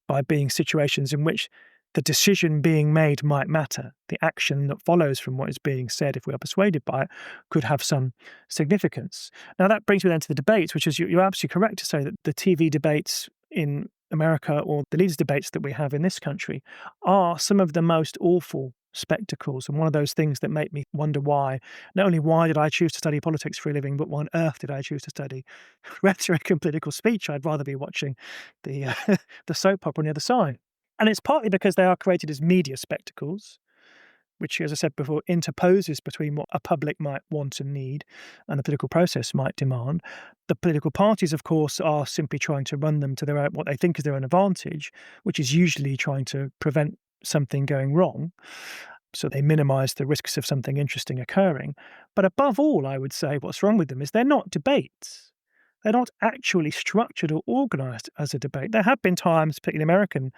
by being situations in which the decision being made might matter. The action that follows from what is being said, if we are persuaded by it, could have some significance. Now, that brings me then to the debates, which is you're absolutely correct to say that the TV debates in America, or the leaders' debates that we have in this country, are some of the most awful spectacles, and one of those things that make me wonder why. Not only why did I choose to study politics for a living, but why on earth did I choose to study rhetoric and political speech? I'd rather be watching the the soap opera on the other side. And it's partly because they are created as media spectacles, which, as I said before, interposes between what a public might want and need and the political process might demand. The political parties, of course, are simply trying to run them to their own, what they think is their own advantage, which is usually trying to prevent something going wrong. So they minimise the risks of something interesting occurring. But above all, I would say what's wrong with them is they're not debates. They're not actually structured or organised as a debate. There have been times, particularly in American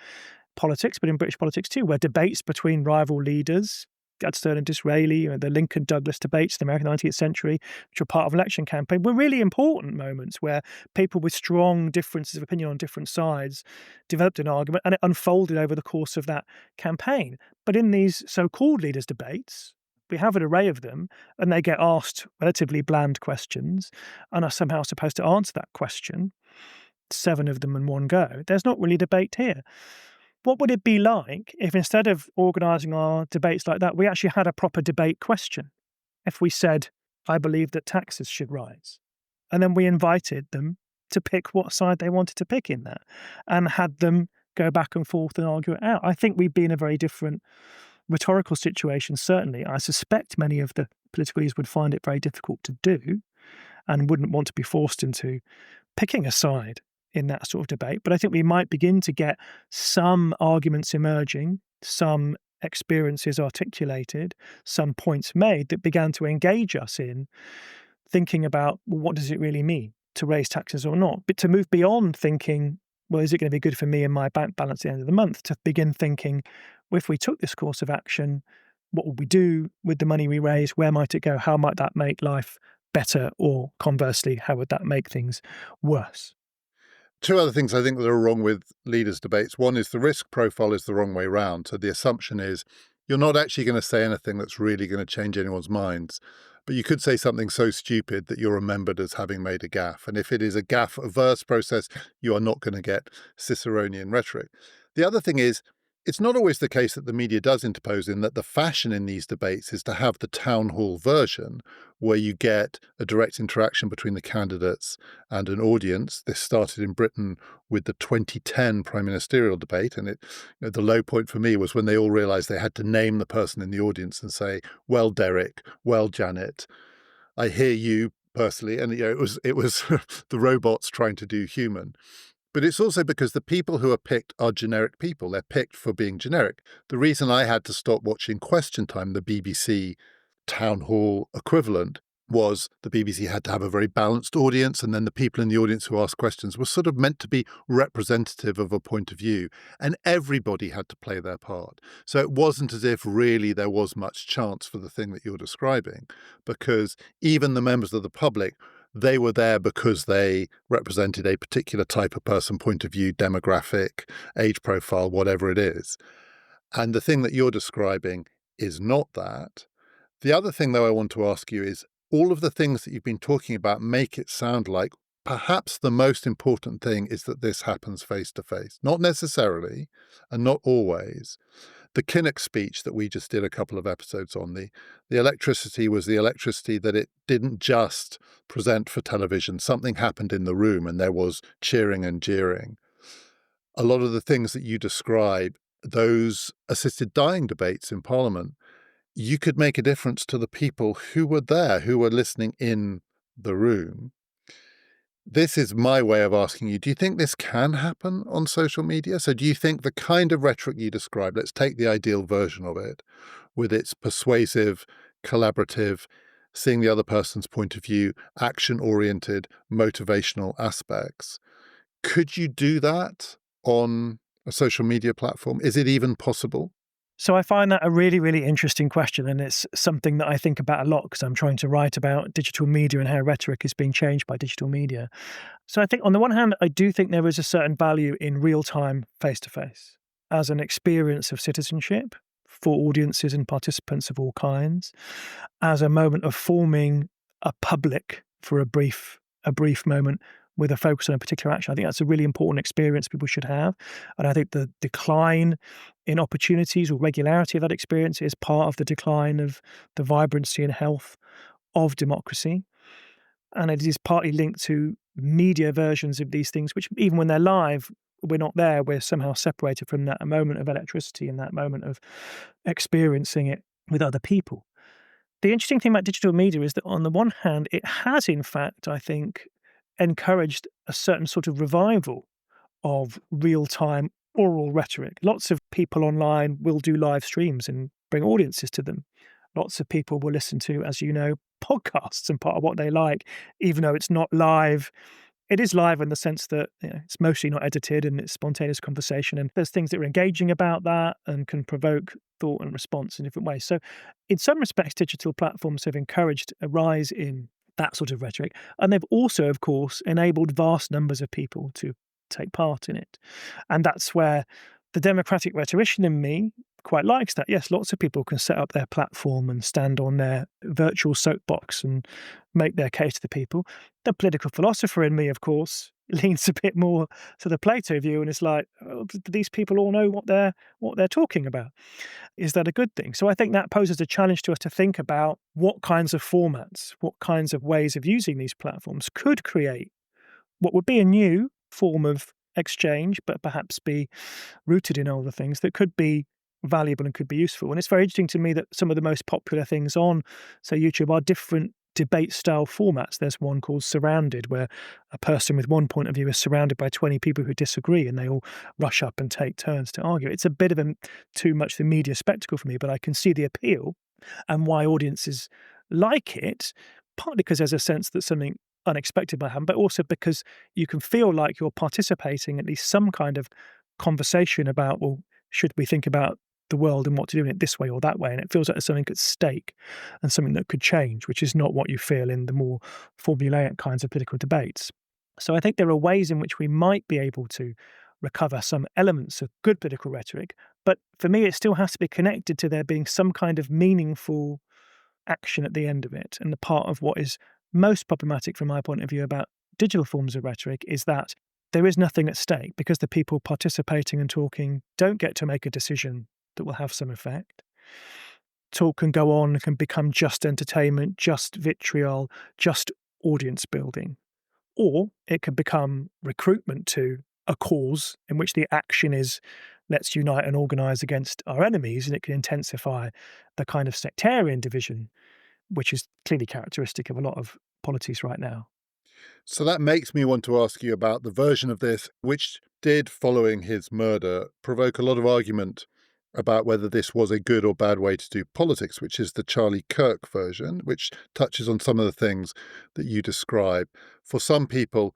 politics, but in British politics too, where debates between rival leaders, Gadsden and Disraeli, the Lincoln-Douglas debates in the American 19th century, which were part of an election campaign, were really important moments where people with strong differences of opinion on different sides developed an argument and it unfolded over the course of that campaign. But in these so-called leaders' debates, we have an array of them, and they get asked relatively bland questions and are somehow supposed to answer that question, 7 of them in one go. There's not really debate here. What would it be like if instead of organising our debates like that, we actually had a proper debate question? If we said, I believe that taxes should rise, and then we invited them to pick what side they wanted to pick in that, and had them go back and forth and argue it out. I think we'd be in a very different rhetorical situation, certainly. I suspect many of the political leaders would find it very difficult to do and wouldn't want to be forced into picking a side in that sort of debate. But I think we might begin to get some arguments emerging, some experiences articulated, some points made that began to engage us in thinking about, well, what does it really mean to raise taxes or not? But to move beyond thinking, well, is it going to be good for me and my bank balance at the end of the month? To begin thinking, well, if we took this course of action, what would we do with the money we raise? Where might it go? How might that make life better? Or conversely, how would that make things worse? Two other things I think that are wrong with leaders' debates. One is the risk profile is the wrong way round. So the assumption is you're not actually going to say anything that's really going to change anyone's minds. But you could say something so stupid that you're remembered as having made a gaffe. And if it is a gaffe-averse process, you are not going to get Ciceronian rhetoric. The other thing is, it's not always the case that the media does interpose, in that the fashion in these debates is to have the town hall version where you get a direct interaction between the candidates and an audience. This started in Britain with the 2010 prime ministerial debate. And the low point for me was when they all realised they had to name the person in the audience and say, well, Derek, well, Janet, I hear you personally. And it was the robots trying to do human. But it's also because the people who are picked are generic people. They're picked for being generic. The reason I had to stop watching Question Time, the BBC town hall equivalent, was the BBC had to have a very balanced audience, and then the people in the audience who asked questions were sort of meant to be representative of a point of view, and everybody had to play their part. So it wasn't as if really there was much chance for the thing that you're describing, because even the members of the public, they were there because they represented a particular type of person, point of view, demographic, age profile, whatever it is. And the thing that you're describing is not that. The other thing, though, I want to ask you is, all of the things that you've been talking about make it sound like perhaps the most important thing is that this happens face to face. Not necessarily, and not always. The Kinnock speech that we just did a couple of episodes on, the electricity was the electricity that it didn't just present for television. Something happened in the room and there was cheering and jeering. A lot of the things that you describe, those assisted dying debates in Parliament, you could make a difference to the people who were there, who were listening in the room. This is my way of asking you, do you think this can happen on social media? So do you think the kind of rhetoric you describe, let's take the ideal version of it, with its persuasive, collaborative, seeing the other person's point of view, action-oriented, motivational aspects, could you do that on a social media platform? Is it even possible? So I find that a really, really interesting question, and it's something that I think about a lot because I'm trying to write about digital media and how rhetoric is being changed by digital media. So I think on the one hand, I do think there is a certain value in real-time face-to-face as an experience of citizenship for audiences and participants of all kinds, as a moment of forming a public for a brief moment with a focus on a particular action. I think that's a really important experience people should have. And I think the decline in opportunities or regularity of that experience is part of the decline of the vibrancy and health of democracy. And it is partly linked to media versions of these things, which even when they're live, we're not there. We're somehow separated from that moment of electricity and that moment of experiencing it with other people. The interesting thing about digital media is that on the one hand, it has, in fact, I think, encouraged a certain sort of revival of real-time oral rhetoric. Lots of people online will do live streams and bring audiences to them. Lots of people will listen to, as you know, podcasts, and part of what they like, even though it's not live, it is live in the sense that it's mostly not edited and it's spontaneous conversation. And there's things that are engaging about that and can provoke thought and response in different ways. So in some respects, digital platforms have encouraged a rise in that sort of rhetoric. And they've also, of course, enabled vast numbers of people to take part in it. And that's where the democratic rhetorician in me quite likes that. Yes, lots of people can set up their platform and stand on their virtual soapbox and make their case to the people. The political philosopher in me, of course, leans a bit more to the Plato view, and it's like, oh, do these people all know what they're talking about? Is that a good thing? So I think that poses a challenge to us to think about what kinds of formats, what kinds of ways of using these platforms could create what would be a new form of exchange, but perhaps be rooted in older things that could be valuable and could be useful. And it's very interesting to me that some of the most popular things on, say, YouTube are different debate style formats. There's one called Surrounded, where a person with one point of view is surrounded by 20 people who disagree and they all rush up and take turns to argue. It's a bit of too much the media spectacle for me, but I can see the appeal and why audiences like it, partly because there's a sense that something unexpected might happen, but also because you can feel like you're participating at least some kind of conversation about, well, should we think about the world and what to do in it this way or that way? And it feels like there's something at stake and something that could change, which is not what you feel in the more formulaic kinds of political debates. So I think there are ways in which we might be able to recover some elements of good political rhetoric, but for me, it still has to be connected to there being some kind of meaningful action at the end of it. And the part of what is most problematic from my point of view about digital forms of rhetoric is that there is nothing at stake because the people participating and talking don't get to make a decision that will have some effect. Talk can go on, can become just entertainment, just vitriol, just audience building. Or it can become recruitment to a cause in which the action is let's unite and organise against our enemies, and it can intensify the kind of sectarian division, which is clearly characteristic of a lot of polities right now. So that makes me want to ask you about the version of this which did, following his murder, provoke a lot of argument about whether this was a good or bad way to do politics, which is the Charlie Kirk version, which touches on some of the things that you describe. For some people,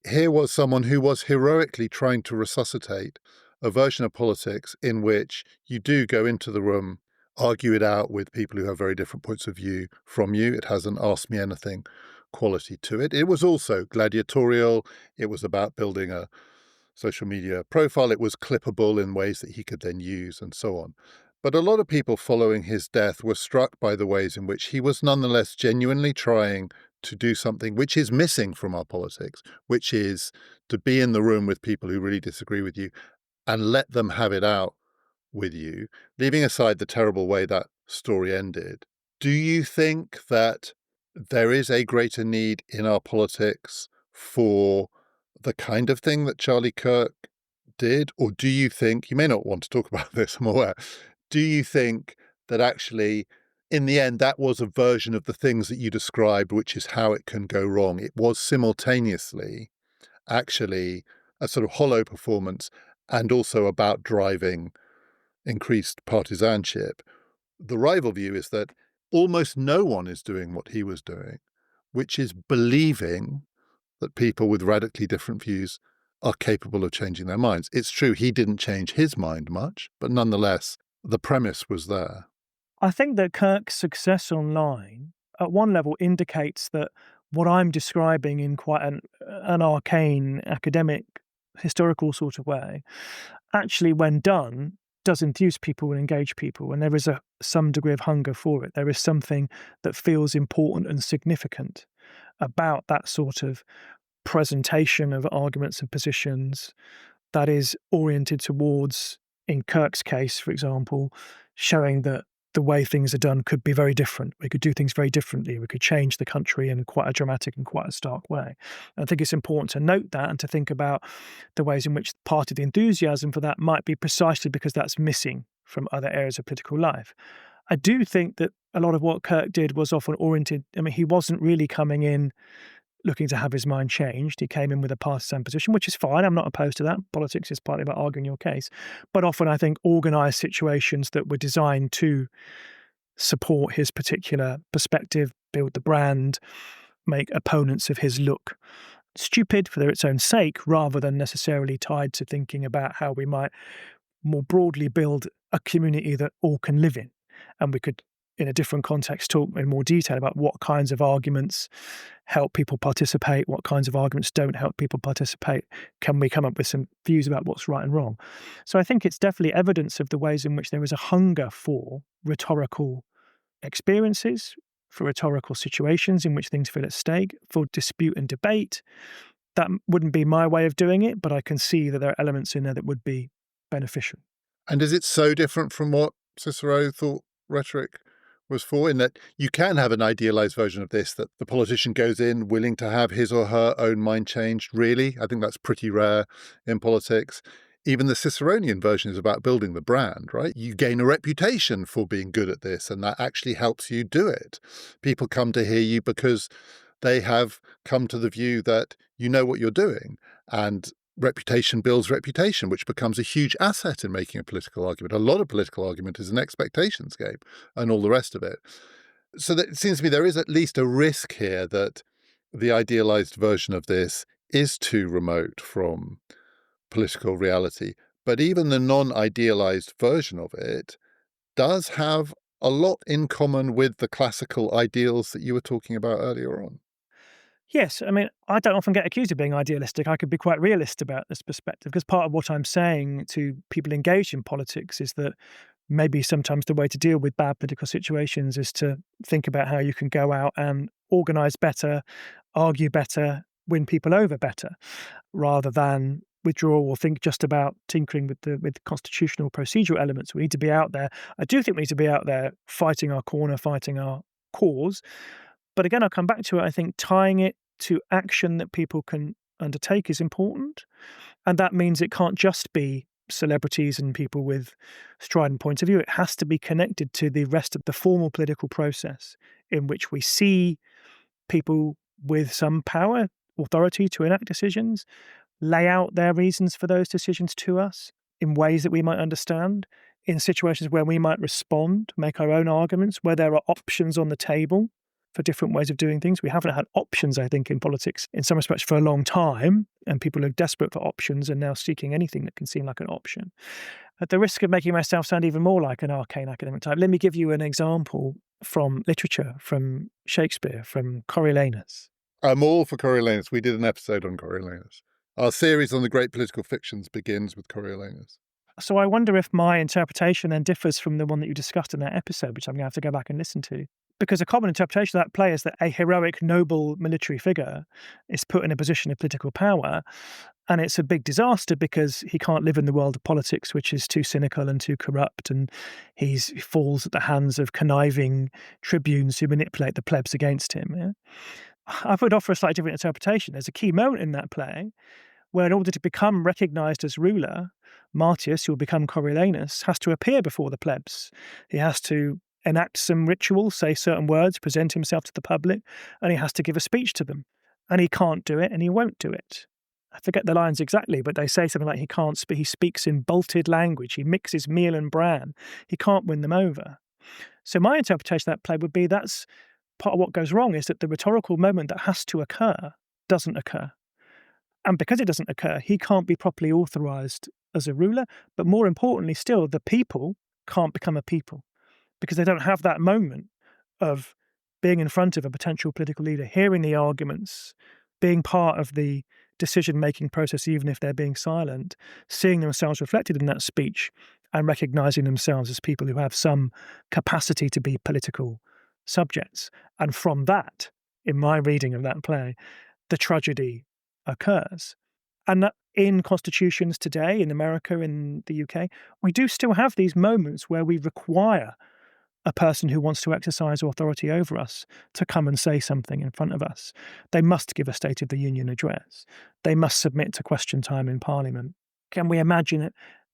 here was someone who was heroically trying to resuscitate a version of politics in which you do go into the room, argue it out with people who have very different points of view from you. It has an ask me anything quality to it. It was also gladiatorial. It was about building a social media profile. It was clippable in ways that he could then use and so on. But a lot of people following his death were struck by the ways in which he was nonetheless genuinely trying to do something which is missing from our politics, which is to be in the room with people who really disagree with you and let them have it out with you, leaving aside the terrible way that story ended. Do you think that there is a greater need in our politics for the kind of thing that Charlie Kirk did? Or do you think, you may not want to talk about this, I'm aware, do you think that actually, in the end, that was a version of the things that you described, which is how it can go wrong? It was simultaneously actually a sort of hollow performance and also about driving increased partisanship. The rival view is that almost no one is doing what he was doing, which is believing that people with radically different views are capable of changing their minds. It's true, he didn't change his mind much, but nonetheless, the premise was there. I think that Kirk's success online, at one level, indicates that what I'm describing in quite an arcane, academic, historical sort of way, actually, when done, does enthuse people and engage people, and there is some degree of hunger for it. There is something that feels important and significant about that sort of presentation of arguments and positions that is oriented towards, in Kirk's case, for example, showing that the way things are done could be very different. We could do things very differently. We could change the country in quite a dramatic and quite a stark way. I think it's important to note that and to think about the ways in which part of the enthusiasm for that might be precisely because that's missing from other areas of political life. I do think that a lot of what Kirk did was often oriented. I mean, he wasn't really coming in looking to have his mind changed. He came in with a partisan position, which is fine. I'm not opposed to that. Politics is partly about arguing your case. But often I think organised situations that were designed to support his particular perspective, build the brand, make opponents of his look stupid for its own sake, rather than necessarily tied to thinking about how we might more broadly build a community that all can live in. And we could, in a different context, talk in more detail about what kinds of arguments help people participate, what kinds of arguments don't help people participate. Can we come up with some views about what's right and wrong? So I think it's definitely evidence of the ways in which there is a hunger for rhetorical experiences, for rhetorical situations in which things feel at stake, for dispute and debate. That wouldn't be my way of doing it, but I can see that there are elements in there that would be beneficial. And is it so different from what Cicero thought rhetoric was for, in that you can have an idealized version of this, that the politician goes in willing to have his or her own mind changed, really. I think that's pretty rare in politics. Even the Ciceronian version is about building the brand, right? You gain a reputation for being good at this, and that actually helps you do it. People come to hear you because they have come to the view that you know what you're doing. And reputation builds reputation, which becomes a huge asset in making a political argument. A lot of political argument is an expectations game and all the rest of it. So that, it seems to me there is at least a risk here that the idealized version of this is too remote from political reality. But even the non-idealized version of it does have a lot in common with the classical ideals that you were talking about earlier on. Yes, I mean, I don't often get accused of being idealistic. I could be quite realist about this perspective because part of what I'm saying to people engaged in politics is that maybe sometimes the way to deal with bad political situations is to think about how you can go out and organise better, argue better, win people over better, rather than withdraw or think just about tinkering with the constitutional procedural elements. We need to be out there. I do think we need to be out there fighting our corner, fighting our cause. But again, I'll come back to it. I think tying it to action that people can undertake is important. And that means it can't just be celebrities and people with strident points of view. It has to be connected to the rest of the formal political process in which we see people with some power, authority to enact decisions, lay out their reasons for those decisions to us in ways that we might understand, in situations where we might respond, make our own arguments, where there are options on the table for different ways of doing things. We haven't had options, I think, in politics in some respects for a long time, and people are desperate for options and now seeking anything that can seem like an option. At the risk of making myself sound even more like an arcane academic type, let me give you an example from literature, from Shakespeare, from Coriolanus. I'm all for Coriolanus. We did an episode on Coriolanus. Our series on the great political fictions begins with Coriolanus. So I wonder if my interpretation then differs from the one that you discussed in that episode, which I'm going to have to go back and listen to. Because a common interpretation of that play is that a heroic, noble military figure is put in a position of political power, and it's a big disaster because he can't live in the world of politics, which is too cynical and too corrupt, and he falls at the hands of conniving tribunes who manipulate the plebs against him. Yeah? I would offer a slightly different interpretation. There's a key moment in that play where, in order to become recognised as ruler, Martius, who will become Coriolanus, has to appear before the plebs. He has to enact some ritual, say certain words, present himself to the public, and he has to give a speech to them. And he can't do it, and he won't do it. I forget the lines exactly, but they say something like he can't speak. He speaks in bolted language. He mixes meal and bran. He can't win them over. So my interpretation of that play would be that's part of what goes wrong, is that the rhetorical moment that has to occur doesn't occur. And because it doesn't occur, he can't be properly authorised as a ruler. But more importantly still, the people can't become a people, because they don't have that moment of being in front of a potential political leader, hearing the arguments, being part of the decision-making process, even if they're being silent, seeing themselves reflected in that speech and recognising themselves as people who have some capacity to be political subjects. And from that, in my reading of that play, the tragedy occurs. And that in constitutions today, in America, in the UK, we do still have these moments where we require a person who wants to exercise authority over us to come and say something in front of us. They must give a State of the Union address. They must submit to question time in Parliament. Can we imagine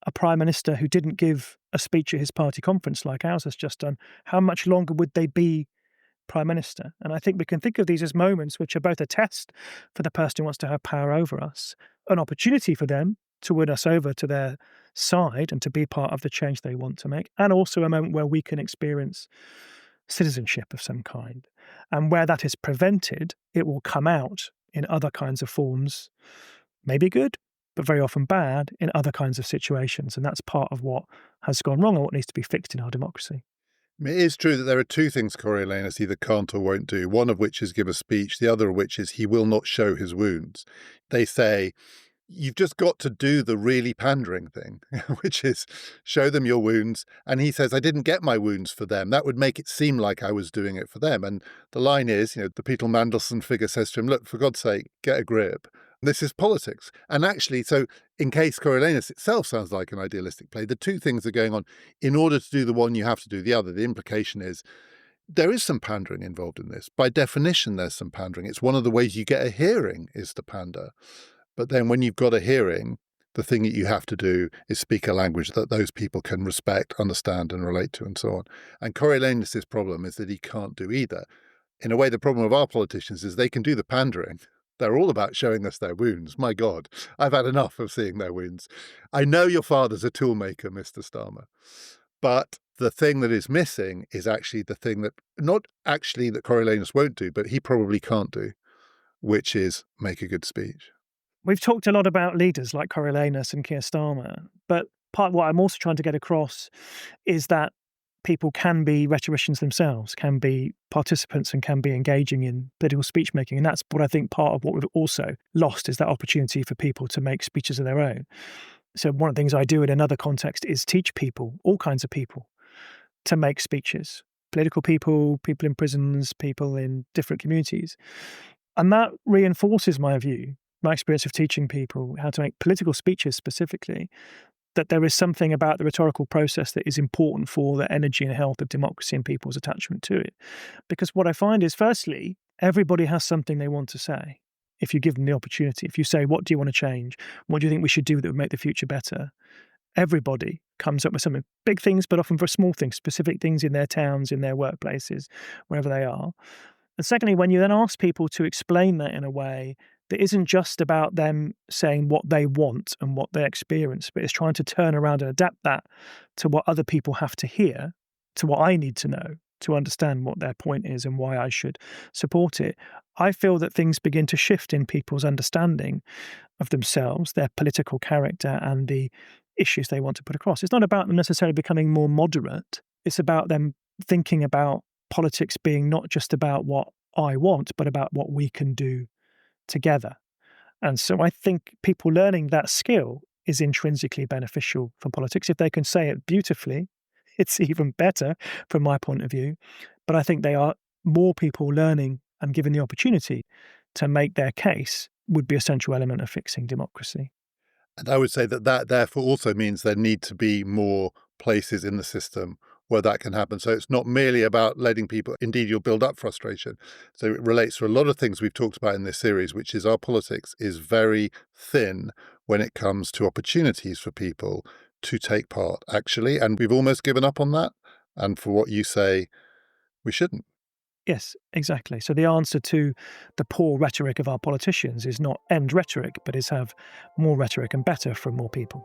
a Prime Minister who didn't give a speech at his party conference like ours has just done? How much longer would they be Prime Minister? And I think we can think of these as moments which are both a test for the person who wants to have power over us, an opportunity for them to win us over to their side and to be part of the change they want to make, and also a moment where we can experience citizenship of some kind. And where that is prevented, it will come out in other kinds of forms, maybe good, but very often bad in other kinds of situations. And that's part of what has gone wrong and what needs to be fixed in our democracy. It is true that there are two things Coriolanus either can't or won't do, one of which is give a speech, the other of which is he will not show his wounds. They say, you've just got to do the really pandering thing, which is show them your wounds. And he says, I didn't get my wounds for them. That would make it seem like I was doing it for them. And the line is, the Peter Mandelson figure says to him, look, for God's sake, get a grip. This is politics. And actually, so in case Coriolanus itself sounds like an idealistic play, the two things are going on. In order to do the one, you have to do the other. The implication is There is some pandering involved in this. By definition, there's some pandering. It's one of the ways you get a hearing is to pander. But then when you've got a hearing, the thing that you have to do is speak a language that those people can respect, understand, and relate to, and so on. And Coriolanus' problem is that he can't do either. In a way, the problem of our politicians is they can do the pandering. They're all about showing us their wounds. My God, I've had enough of seeing their wounds. I know your father's a toolmaker, Mr. Starmer. But the thing that is missing is actually the thing that, not actually that Coriolanus won't do, but he probably can't do, which is make a good speech. We've talked a lot about leaders like Coriolanus and Keir Starmer, but part of what I'm also trying to get across is that people can be rhetoricians themselves, can be participants and can be engaging in political speech making. And that's what I think part of what we've also lost is that opportunity for people to make speeches of their own. So one of the things I do in another context is teach people, all kinds of people, to make speeches. Political people, people in prisons, people in different communities. And that reinforces my view, my experience of teaching people how to make political speeches specifically, that there is something about the rhetorical process that is important for the energy and health of democracy and people's attachment to it. Because what I find is, firstly, everybody has something they want to say. If you give them the opportunity, if you say, what do you want to change? What do you think we should do that would make the future better? Everybody comes up with something. Big things, but often for small things, specific things in their towns, in their workplaces, wherever they are. And secondly, when you then ask people to explain that in a way that isn't just about them saying what they want and what they experience, but is trying to turn around and adapt that to what other people have to hear, to what I need to know, to understand what their point is and why I should support it, I feel that things begin to shift in people's understanding of themselves, their political character, and the issues they want to put across. It's not about them necessarily becoming more moderate. It's about them thinking about politics being not just about what I want, but about what we can do together. And so I think people learning that skill is intrinsically beneficial for politics. If they can say it beautifully, it's even better from my point of view. But I think they are more people learning and given the opportunity to make their case would be a central element of fixing democracy. And I would say that therefore also means there need to be more places in the system where that can happen. So it's not merely about letting people, indeed you'll build up frustration. So it relates to a lot of things we've talked about in this series, which is our politics is very thin when it comes to opportunities for people to take part, actually. And we've almost given up on that. And for what you say, we shouldn't. Yes, exactly. So the answer to the poor rhetoric of our politicians is not end rhetoric, but is have more rhetoric and better from more people.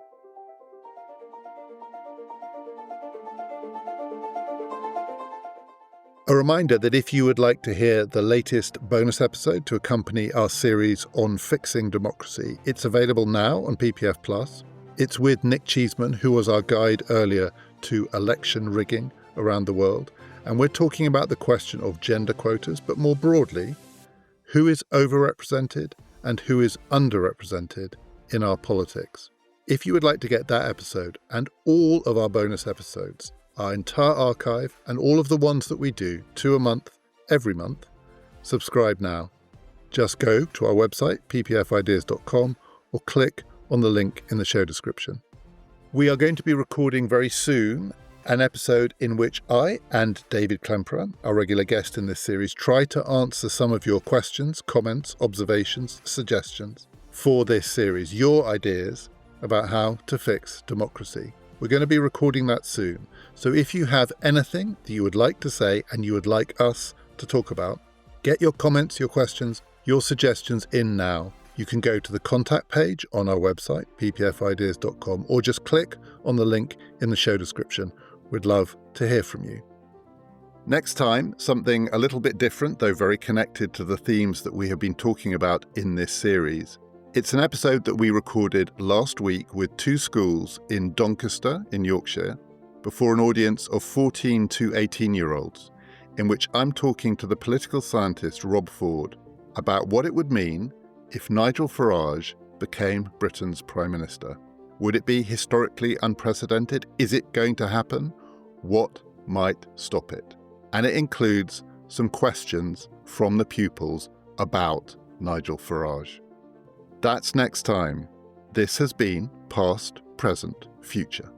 A reminder that if you would like to hear the latest bonus episode to accompany our series on fixing democracy, it's available now on PPF Plus. It's with Nick Cheeseman, who was our guide earlier to election rigging around the world. And we're talking about the question of gender quotas, but more broadly, who is overrepresented and who is underrepresented in our politics. If you would like to get that episode and all of our bonus episodes, our entire archive and all of the ones that we do, 2 a month, every month, subscribe now. Just go to our website, ppfideas.com, or click on the link in the show description. We are going to be recording very soon an episode in which I and David Klemperer, our regular guest in this series, try to answer some of your questions, comments, observations, suggestions for this series, your ideas about how to fix democracy. We're going to be recording that soon. So if you have anything that you would like to say and you would like us to talk about, get your comments, your questions, your suggestions in now. You can go to the contact page on our website, ppfideas.com, or just click on the link in the show description. We'd love to hear from you. Next time, something a little bit different, though very connected to the themes that we have been talking about in this series. It's an episode that we recorded last week with 2 schools in Doncaster in Yorkshire before an audience of 14 to 18-year-olds, in which I'm talking to the political scientist Rob Ford about what it would mean if Nigel Farage became Britain's Prime Minister. Would it be historically unprecedented? Is it going to happen? What might stop it? And it includes some questions from the pupils about Nigel Farage. That's next time. This has been Past, Present, Future.